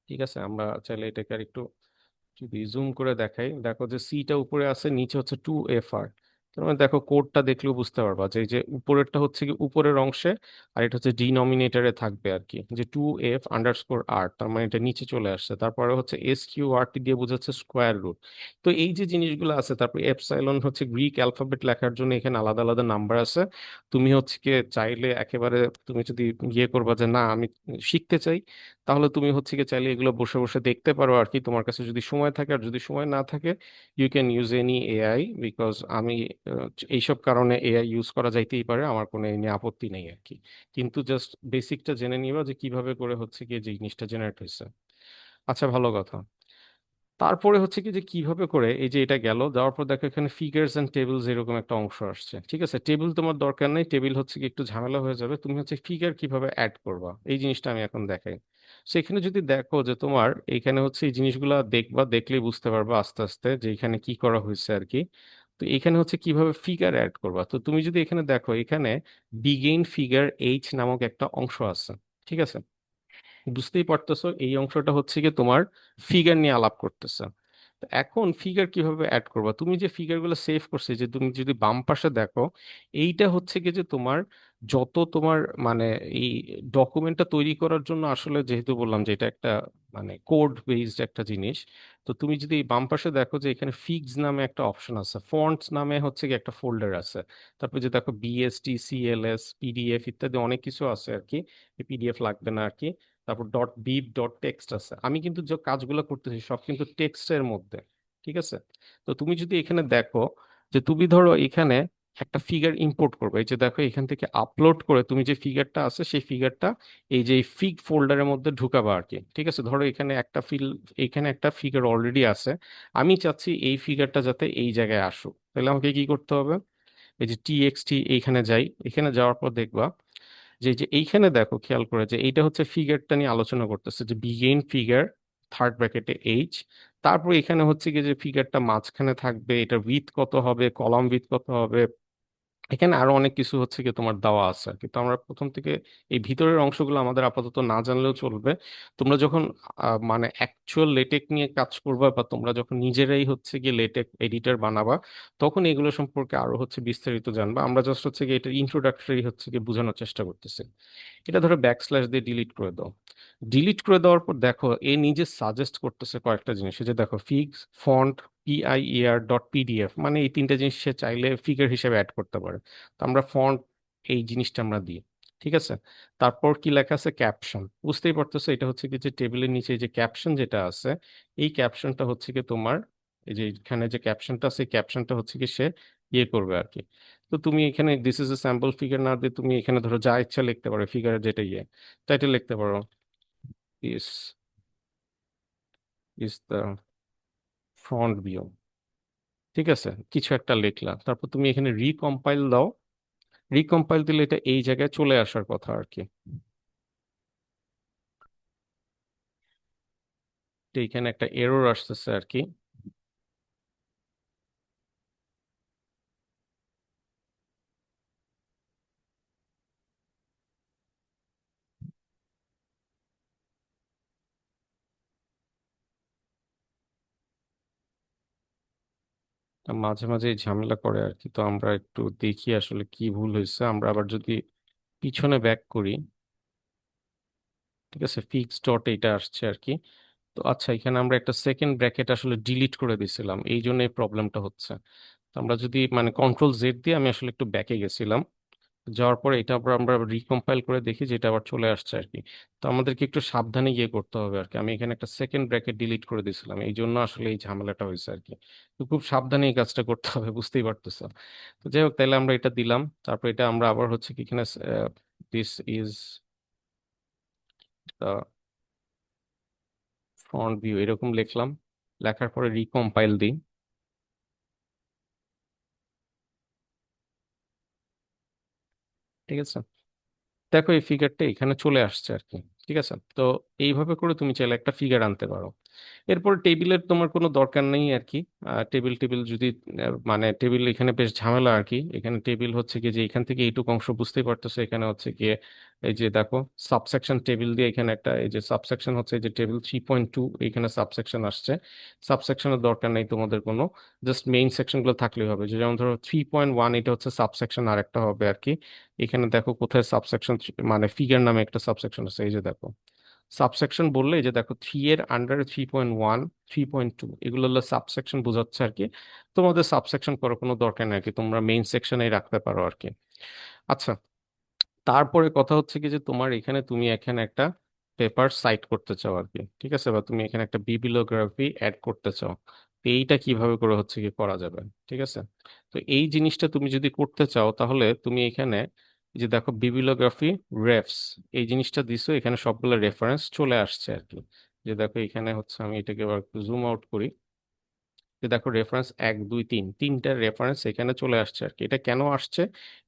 ঠিক আছে, আমরা চাইলে এটাকে আর একটু যদি জুম করে দেখাই, দেখো যে সিটা উপরে আছে, নিচে হচ্ছে 2FR। তার মানে দেখো কোডটা দেখলেও বুঝতে পারবা যে এই যে উপরেরটা হচ্ছে কি উপরের অংশে, আর এটা হচ্ছে ডিনোমিনেটরে থাকবে আর কি, যে 2F_R, তার মানে এটা নিচে চলে আসছে। তারপরে হচ্ছে SQRT দিয়ে বোঝাচ্ছে স্কোয়ার রুট। তো এই যে জিনিসগুলো আছে, তারপর এপসাইলন হচ্ছে গ্রিক অ্যালফাবেট লেখার জন্য এখানে আলাদা আলাদা নাম্বার আছে। তুমি হচ্ছে কি চাইলে একেবারে, তুমি যদি ইয়ে করবা যে না আমি শিখতে চাই, তাহলে তুমি হচ্ছে কি চাইলে এগুলো বসে বসে দেখতে পারো আর কি, তোমার কাছে যদি সময় থাকে। আর যদি সময় না থাকে, you can use any AI, because আমি এইসব কারণে এআই ইউজ করা যাইতেই পারে, আমার কোনো এই নিয়ে আপত্তি নেই আর কি। কিন্তু জাস্ট বেসিকটা জেনে নিবা যে কিভাবে করে হচ্ছে কি যে জিনিসটা জেনারেট হয়েছে। আচ্ছা, ভালো কথা। তারপরে হচ্ছে কি যে কিভাবে করে এই যে এটা গেল, যাওয়ার পর দেখো এখানে ফিগারস এন্ড টেবিলস এরকম একটা অংশ আসছে। ঠিক আছে, টেবিল তোমার দরকার নেই, টেবিল হচ্ছে কি একটু ঝামেলা হয়ে যাবে। তুমি হচ্ছে ফিগার কিভাবে অ্যাড করবা, এই জিনিসটা আমি এখন দেখাই। সেখানে যদি দেখো যে তোমার এখানে হচ্ছে এই জিনিসগুলা দেখবা, দেখলেই বুঝতে পারবা আস্তে আস্তে যে এখানে কি করা হয়েছে আর কি। তো এখানে হচ্ছে কিভাবে ফিগার অ্যাড করবা, তো তুমি যদি এখানে দেখো, এখানে বিগেইন ফিগার এইচ নামক একটা অংশ আছে। ঠিক আছে, বুঝতেই পারতেছো এই অংশটা হচ্ছে কি তোমার ফিগার নিয়ে আলাপ করতেছে। তো এখন ফিগার কিভাবে অ্যাড করবা, তুমি যে ফিগার গুলো সেভ করছে, যে তুমি যদি বাম পাশে দেখো, এইটা হচ্ছে কি যে তোমার যত তোমার মানে এই ডকুমেন্টটা তৈরি করার জন্য আসলে, যেহেতু বললাম যে এটা একটা মানে কোড বেসড একটা জিনিস। তো তুমি যদি এই বাম পাশে দেখো যে এখানে ফিগস নামে একটা অপশন আছে, ফন্টস নামে হচ্ছে কি একটা ফোল্ডার আছে। তারপর যে দেখো BST, CLS, PDF ইত্যাদি অনেক কিছু আছে আর কি। PDF লাগবে না আর কি। তারপর .bib.text আছে। আমি কিন্তু যে কাজগুলো করতেছি সব কিন্তু টেক্সটের মধ্যে। ঠিক আছে, তো তুমি যদি এখানে দেখো যে তুমি ধরো এখানে একটা ফিগার ইম্পোর্ট করবে, এই যে দেখো এখান থেকে আপলোড করে তুমি যে ফিগারটা আছে সেই ফিগারটা এই যে ফিগ ফোল্ডারের মধ্যে ঢুকাবা আর কি। ঠিক আছে, ধরো এখানে একটা এখানে একটা ফিগার অলরেডি আছে, আমি চাচ্ছি এই ফিগারটা যাতে এই জায়গায় আসুক, তাহলে আমাকে কি করতে হবে, এই যে TXT এইখানে যাই, এখানে যাওয়ার পর দেখবা যে যে এইখানে দেখো খেয়াল করে যে এইটা হচ্ছে ফিগারটা নিয়ে আলোচনা করতেছে, যে বিগেইন ফিগার থার্ড ব্র্যাকেটে এইচ। তারপর এখানে হচ্ছে কি যে ফিগারটা মাঝখানে থাকবে, এটা উইথ কত হবে, কলাম উইথ কত হবে, এখানে আরো অনেক কিছু হচ্ছে কি তোমার দেওয়া আছে। কিন্তু আমরা প্রথম থেকে এই ভিতরের অংশগুলো আমাদের আপাতত না জানলেও চলবে। তোমরা যখন মানে অ্যাকচুয়াল লেটেক নিয়ে কাজ করবা, বা তোমরা যখন নিজেরাই হচ্ছে গিয়ে লেটেক এডিটর বানাবা, তখন এগুলো সম্পর্কে আরো হচ্ছে বিস্তারিত জানবা। আমরা জাস্ট হচ্ছে কি এটা ইন্ট্রোডাক্টরি হচ্ছে কি বোঝানোর চেষ্টা করতেছি। এটা ধরো ব্যাকস্ল্যাশ দিয়ে ডিলিট করে দাও। ডিলিট করে দেওয়ার পর দেখো এ নিজে সাজেস্ট করতেছে কয়েকটা জিনিস, এই যে দেখো ফিগস, ফন্ট, PIER.PDF, মানে এই তিনটা জিনিস সে চাইলে ফিগার হিসেবে অ্যাড করতে পারে। তো আমরা ফন্ট, এই জিনিসটা আমরা দিই। ঠিক আছে, তারপর কি লেখা আছে, ক্যাপশন। বুঝতেই পারতেছো এটা হচ্ছে কি যে টেবিলের নিচে এই যে ক্যাপশন যেটা আছে, এই ক্যাপশনটা হচ্ছে কি তোমার এই যে এখানে যে ক্যাপশনটা আছে, এই ক্যাপশনটা হচ্ছে কি সে ইয়ে করবে আর কি। তো তুমি এখানে this is a sample figure না দিয়ে তুমি এখানে ধরো যা ইচ্ছা লিখতে পারো, ফিগারের যেটা ইয়ে টাইটেল লিখতে পারো, this is the front view. ঠিক আছে, কিছু একটা লিখলা, তারপর তুমি এখানে রিকম্পাইল দাও। রিকম্পাইল দিলে এটা এই জায়গায় চলে আসার কথা আর কি। তো এখানে একটা এরর আসতেছে আর কি। তা মাঝে মাঝে এই ঝামেলা করে আর কি। তো আমরা একটু দেখি আসলে কি ভুল হয়েছে। আমরা আবার যদি পিছনে ব্যাক করি, ঠিক আছে, ফিক্স ডট এটা আসছে আর কি। তো আচ্ছা, এখানে আমরা একটা সেকেন্ড ব্র্যাকেট আসলে ডিলিট করে দিছিলাম, এই জন্য এই প্রবলেমটা হচ্ছে। তো আমরা যদি মানে কন্ট্রোল জেড দিয়ে আমি আসলে একটু ব্যাকে গেছিলাম। যাওয়ার পরে এটা আবার আমরা রিকম্পাইল করে দেখি যে এটা আবার চলে আসছে আর কি। তো আমাদেরকে একটু সাবধানে গিয়ে করতে হবে আর কি। আমি এখানে একটা সেকেন্ড ব্র্যাকেট ডিলিট করে দিয়েছিলাম, এই জন্য আসলে এই ঝামেলাটা হয়েছে আর কি। তো খুব সাবধানে এই কাজটা করতে হবে, বুঝতেই পারতেছো। তো যাই হোক, তাহলে আমরা এটা দিলাম। তারপর এটা আমরা আবার হচ্ছে কি এখানে this is the front view এরকম লিখলাম। লেখার পরে রিকম্পাইল দিই। ঠিক আছে, দেখো এই ফিগারটা এখানে চলে আসছে আর কি। ঠিক আছে, তো এইভাবে করে তুমি চাইলে একটা ফিগার আনতে পারো। এরপর টেবিলের তোমার কোনো দরকার নেই আর কি। টেবিল টেবিল যদি মানে টেবিল এখানে বেশ ঝামেলা আর কি। এখানে টেবিল হচ্ছে কি যে এখান থেকে এইটুকু অংশ বুঝতেই পারতেছো, এখানে হচ্ছে গিয়ে এই যে দেখো সাবসেকশন টেবিল দিয়ে এখানে একটা এই যে সাবসেকশন হচ্ছে এই যে টেবিল 3.2, এখানে সাবসেকশন আসছে। সাবসেকশনের দরকার নেই তোমাদের কোনো, জাস্ট মেইন সেকশন গুলো থাকলেই হবে। যে যেমন ধরো 3.1 এটা হচ্ছে সাবসেকশন আর একটা হবে আর কি। এখানে দেখো কোথায় সাবসেকশন, মানে ফিগার নামে একটা সাবসেকশন আছে, এই যে দেখো সাবসেকশন বললে এই যে দেখো 3 এর আন্ডারে 3.1, 3.2 এগুলো হলো সাবসেকশন বোঝাচ্ছে আর কি। তোমাদের সাবসেকশন করার কোনো দরকার নেই আর কি, তোমরা মেইন সেকশনেই রাখতে পারো আর কি। আচ্ছা, তারপরে কথা হচ্ছে কি যে তোমার এখানে তুমি এখানে একটা পেপার সাইট করতে চাও আর কি। ঠিক আছে, বা তুমি এখানে একটা বিবিলিওগ্রাফি অ্যাড করতে চাও। তো এইটা কিভাবে করে হচ্ছে কি করা যাবে? ঠিক আছে, তো এই জিনিসটা তুমি যদি করতে চাও তাহলে তুমি এখানে এই যে দেখো বিবিলিওগ্রাফি রেফস, এই জিনিসটা দিছো, এখানে সবগুলো রেফারেন্স চলে আসছে আর কি। যে দেখো এখানে হচ্ছে আমি এটাকে আবার জুম আউট করি। যে দেখো রেফারেন্স 1 2 3, তিনটা রেফারেন্স এখানে চলে আসছে আর কি। এটা কেন আসছে?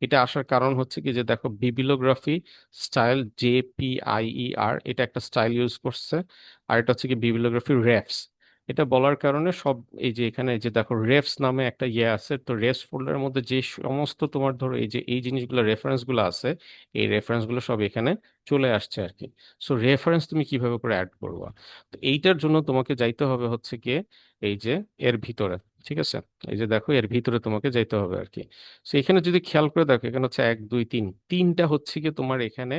এটা আসার কারণ হচ্ছে কি যে দেখো বিবিলিওগ্রাফি স্টাইল JPIER, এটা একটা স্টাইল ইউজ করছে। আর এটা হচ্ছে কি বিবিলিওগ্রাফি রেফস। এটা বলার কারণে সব এই যে এখানে এই যে দেখো রেফস নামে একটা ইয়ে আছে, তো রেফস ফোল্ডারের মধ্যে যে সমস্ত তোমার ধরো এই যে এই জিনিসগুলো রেফারেন্স গুলো আছে, এই রেফারেন্স গুলো সব এখানে চলে আসছে আর কি। সো রেফারেন্স তুমি কিভাবে করে অ্যাড করবা? তো এইটার জন্য তোমাকে যাইতে হবে হচ্ছে কি এই যে এর ভিতরে। ঠিক আছে, এই যে দেখো এর ভিতরে তোমাকে যাইতে হবে আর কি। তো এখানে যদি খেয়াল করে দেখো এখানে হচ্ছে 1 2 3, তিনটা হচ্ছে কি তোমার এখানে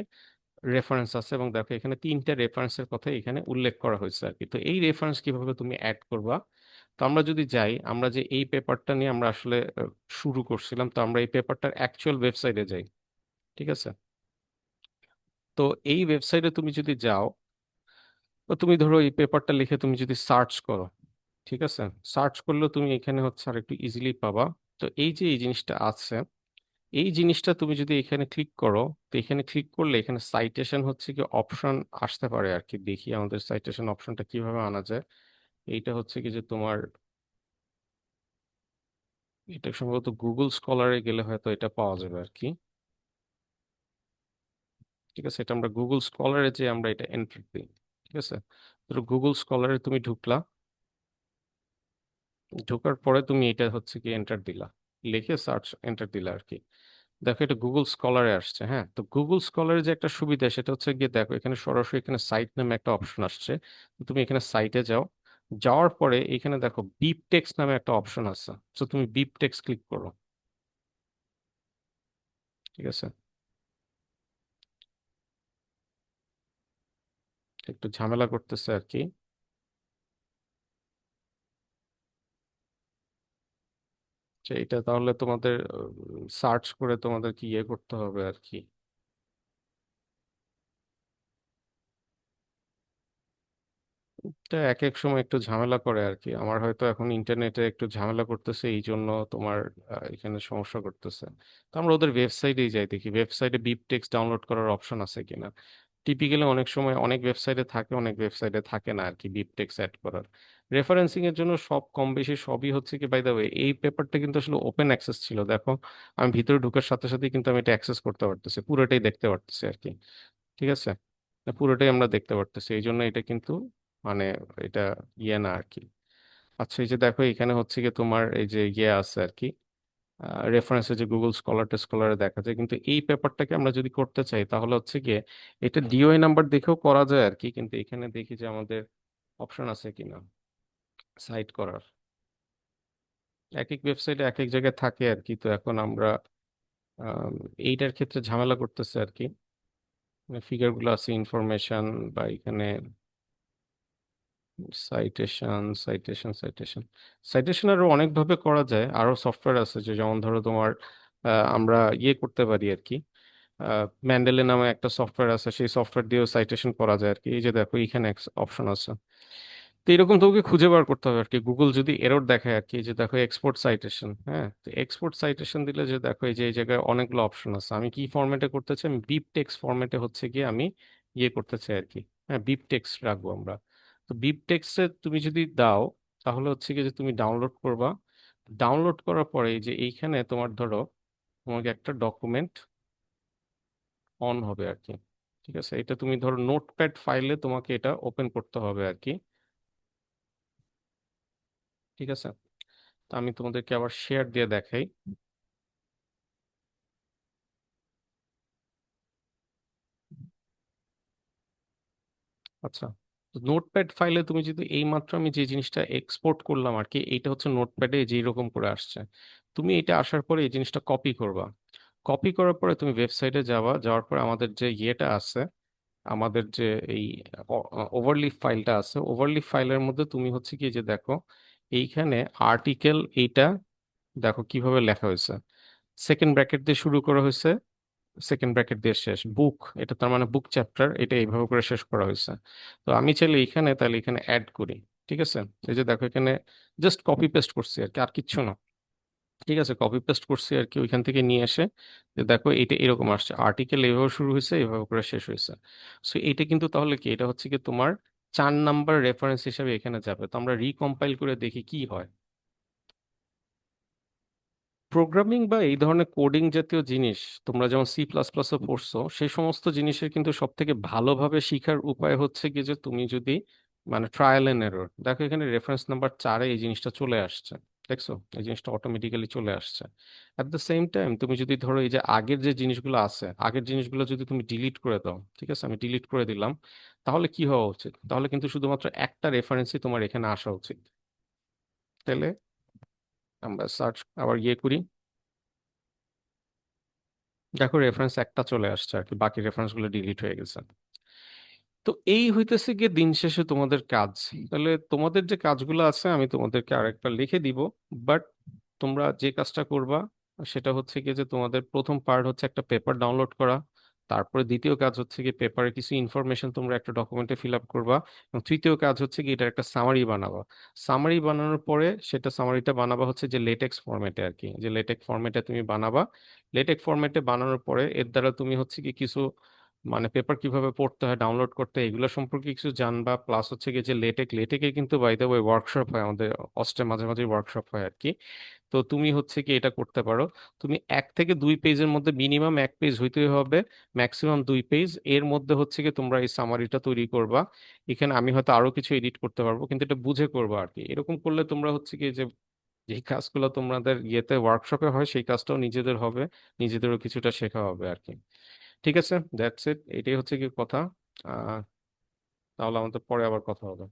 রেফারেন্স আছে, এবং দেখো এখানে তিনটা রেফারেন্সের কথা এখানে উল্লেখ করা হয়েছে আর কি। তো এই রেফারেন্স কিভাবে তুমি অ্যাড করবা? তো আমরা যদি যাই, আমরা যে এই পেপারটা নিয়ে আমরা আসলে শুরু করছিলাম, তো আমরা এই পেপারটার অ্যাকচুয়াল ওয়েবসাইটে যাই। ঠিক আছে, তো এই ওয়েবসাইটে তুমি যদি যাও, তো তুমি ধরো এই পেপারটা লিখে তুমি যদি সার্চ করো, ঠিক আছে, সার্চ করলেও তুমি এখানে হচ্ছে আর একটু ইজিলি পাবা। তো এই যে এই জিনিসটা আছে, এই জিনিসটা তুমি যদি এখানে ক্লিক করো, তো এখানে ক্লিক করলে এখানে সাইটেশন হচ্ছে কি অপশন আসতে পারে আর কি। দেখি আমাদের সাইটেশন অপশনটা কিভাবে আনা যায়। এইটা হচ্ছে কি যে তোমার এটা সম্ভবত গুগল স্কলারে গেলে হয়তো এটা পাওয়া যাবে আর কি। ঠিক আছে, এটা আমরা গুগল স্কলারে যে আমরা এটা এন্টার দিই। ঠিক আছে, তো গুগল স্কলারে তুমি ঢুকলা, ঢোকার পরে তুমি এটা হচ্ছে কি এন্টার দিলা, লিখে সার্চ এন্টার দিলা আর কি। দেখো এটা গুগল স্কলারে আসছে। হ্যাঁ, তো গুগল স্কলারের যে একটা সুবিধা সেটা হচ্ছে গিয়ে দেখো এখানে সরাসরি এখানে সাইট নামে একটা অপশন আসছে। তো তুমি এখানে সাইটে যাও, যাওয়ার পরে এখানে দেখো বিপ টেক্সট নামে একটা অপশন আছে। তো তুমি বিপ টেক্সট ক্লিক করো। ঠিক আছে, একটু ঝামেলা করতেছে আর কি। তো এটা তাহলে তোমাদের সার্চ করে তোমাদের কি ইয়ে করতে হবে আর কি। এটা এক এক সময় একটু ঝামেলা করে আর কি। আমার হয়তো এখন ইন্টারনেটে একটু ঝামেলা করতেছে, এই জন্য তোমার এখানে সমস্যা করতেছে। তো আমরা ওদের ওয়েবসাইটেই যাই, দেখি ওয়েবসাইটে বিপ টেক্সট ডাউনলোড করার অপশন আছে কিনা। টিপিক্যালি অনেক সময় অনেক ওয়েবসাইটে থাকে, অনেক ওয়েবসাইটে থাকে না আর কি বিপ টেক্সট অ্যাড করার। রেফারেন্সিং এর জন্য সব কম বেশি সবই হচ্ছে কি, বাই দ্য ওয়ে এই পেপারটা কিন্তু আসলে ওপেন অ্যাক্সেস ছিল। দেখো আমি ভিতরে ঢোকার সাথে সাথে কিন্তু আমি এটা অ্যাক্সেস করতে পারতেছি, পুরোটাই দেখতে পারতেছি আর কি। ঠিক আছে, পুরোটাই আমরা দেখতে পারতেছি, এই জন্য এটা কিন্তু মানে এটা ইয়ে না আর কি। আচ্ছা, এই যে দেখো এখানে হচ্ছে কি তোমার এই যে ইয়ে আছে আর কি, রেফারেন্সে যে গুগল স্কলার স্কলারে দেখা যায়। কিন্তু এই পেপারটাকে আমরা যদি করতে চাই তাহলে হচ্ছে গিয়ে এটা ডিওআই নাম্বার দেখেও করা যায় আর কি। কিন্তু এখানে দেখি যে আমাদের অপশন আছে কিনা সাইট করার। এক এক ওয়েবসাইটে এক এক জায়গায় থাকে আর কি। তো এখন আমরা আম, এইটার ক্ষেত্রে ঝামেলা করতেছে আর কি। ফিগার গুলো আছে, ইনফরমেশন, বা এখানে সাইটেশন সাইটেশন আরো অনেকভাবে করা যায়, আরো সফটওয়্যার আছে যে যেমন ধরো তোমার আমরা ইয়ে করতে পারি আর কি। ম্যান্ডেলে নামে একটা সফটওয়্যার আছে, সেই সফটওয়্যার দিয়েও সাইটেশন করা যায় আর কি। এই যে দেখো এখানে অপশন আছে। তো এরকম তোমাকে খুঁজে বার করতে হবে আর কি, গুগল যদি এরর দেখায় আর কি। এই যে দেখো এক্সপোর্ট সাইটেশন, হ্যাঁ, তো এক্সপোর্ট সাইটেশন দিলে যে দেখো এই যে এই জায়গায় অনেকগুলো অপশন আছে। আমি কি ফরম্যাটে করতে চাই, আমি বিব টেক্সট ফরম্যাটে হচ্ছে গিয়ে আমি ইয়ে করতে চাই আর কি। হ্যাঁ, বিব টেক্সট রাখবো আমরা। তো বিব টেক্সটে তুমি যদি দাও, তাহলে হচ্ছে কি যে তুমি ডাউনলোড করবা। ডাউনলোড করার পরে এই যে এইখানে তোমার ধরো তোমাকে একটা ডকুমেন্ট অন হবে আর কি। ঠিক আছে, এটা তুমি ধরো নোটপ্যাড ফাইলে তোমাকে এটা ওপেন করতে হবে আর কি। ঠিক আছে, তো আমি তোমাদেরকে আবার শেয়ার দিয়ে দেখাই। আচ্ছা, তো নোটপ্যাড ফাইলে তুমি যদি এই মাত্র আমি যে জিনিসটা এক্সপোর্ট করলাম আর কি, এইটা হচ্ছে নোটপ্যাডে যে এরকম করে আসছে। তুমি এটা আসার পরে এই জিনিসটা কপি করবা। কপি করার পরে তুমি ওয়েবসাইটে যাবা, যাওয়ার পরে আমাদের যে ইয়েটা আছে, আমাদের যে এই ওভারলিপ ফাইলটা আছে, ওভারলিপ ফাইলের মধ্যে তুমি হচ্ছে কি যে দেখো এইখানে আর্টিকেল এইটা দেখো কিভাবে লেখা হয়েছে। সেকেন্ড ব্র্যাকেট দিয়ে শুরু করা হয়েছে, সেকেন্ড ব্র্যাকেট দিয়ে শেষ। বুক, এটা তার মানে বুক চ্যাপ্টার, এটা এইভাবে করে শেষ করা হয়েছে। তো আমি চাইলে এখানে তাহলে এখানে অ্যাড করি। ঠিক আছে, এই যে দেখো এখানে জাস্ট কপি পেস্ট করছি আর কি, আর কিচ্ছু না। ঠিক আছে, কপি পেস্ট করছি আর কি ওইখান থেকে নিয়ে এসে। যে দেখো এটা এরকম আসছে, আর্টিকেল এইভাবে শুরু হয়েছে এইভাবে করে শেষ হয়েছে। সো এটা কিন্তু তাহলে কি, এটা হচ্ছে কি তোমার 4 নাম্বার রেফারেন্স হিসেবে এখানে যাবে। তো আমরা রিকম্পাইল করে দেখি কি হয়। প্রোগ্রামিং বা এই ধরনের কোডিং জাতীয় জিনিস তোমরা যেমন সি প্লাস প্লাসও পড়ছো, সেই সমস্ত জিনিসের কিন্তু সব থেকে ভালোভাবে শেখার উপায় হচ্ছে কি যে তুমি যদি মানে ট্রায়াল এন্ড এরর দেখো, এখানে রেফারেন্স নাম্বার 4-এ এই জিনিসটা চলে আসছে। দেখছো, এই জিনিসটা অটোমেটিক্যালি চলে আসছে। অ্যাট দ্য সেম টাইম তুমি যদি ধরো এই যে আগের যে জিনিসগুলো আছে, আগের জিনিসগুলো যদি তুমি ডিলিট করে দাও, ঠিক আছে, আমি ডিলিট করে দিলাম, তাহলে কি হওয়া উচিত, তাহলে কিন্তু শুধুমাত্র একটা রেফারেন্সই তোমার এখানে আসা উচিত। তাহলে আমরা সার্চ আবার ইয়ে করি, দেখো রেফারেন্স একটা চলে আসছে আর কি, বাকি রেফারেন্স গুলো ডিলিট হয়ে গেছে। তো এই হইতেছে গিয়ে দিন শেষে তোমাদের কাজ। তাহলে তোমাদের যে কাজগুলো আছে আমি তোমাদেরকে আরেকবার লিখে দিব। বাট তোমরা যে কাজটা করবা সেটা হচ্ছে কি যে তোমাদের প্রথম পার্ট হচ্ছে একটা পেপার ডাউনলোড করা। তারপরে দ্বিতীয় কাজ হচ্ছে কি পেপারে কিছু ইনফরমেশন তোমরা একটা ডকুমেন্টে ফিল আপ করবা। এবং তৃতীয় কাজ হচ্ছে কি এটার একটা সামারি বানাবা। সামারি বানানোর পরে সেটা সামারিটা বানাবা হচ্ছে যে লেটেক্স ফরম্যাটে আর কি, যে লেটেক্স ফরম্যাটে তুমি বানাবা। লেটেক্স ফরম্যাটে বানানোর পরে এর দ্বারা তুমি হচ্ছে কি কিছু মানে পেপার কিভাবে পড়তে হয়, ডাউনলোড করতে হয়, এগুলো সম্পর্কে কিছু জানবা। প্লাস হচ্ছে কি যে লেটেকে কিন্তু বাই দ্য ওয়ে ওয়ার্কশপ হয় আমাদের অস্টে, মাঝে মাঝে ওয়ার্কশপ হয় আর কি। তো তুমি হচ্ছে কি এটা করতে পারো। তুমি 1 থেকে 2 পেজের মধ্যে মিনিমাম 1 পেজ হইতেই হবে, ম্যাক্সিমাম 2 পেজ এর মধ্যে হচ্ছে কি তোমরা এই সামারিটা তৈরি করবা। এখানে আমি হয়তো আরো কিছু এডিট করতে পারবো, কিন্তু এটা বুঝে করবা আর কি। এরকম করলে তোমরা হচ্ছে কি যে যে কাজগুলো তোমাদের ইয়েতে ওয়ার্কশপে হয় সেই কাজটাও নিজেদের হবে, নিজেদেরও কিছুটা শেখা হবে আর কি। ঠিক আছে, দ্যাটস ইট, এটাই হচ্ছে কি কথা। আহ তাহলে আমাদের পরে আবার কথা হবে।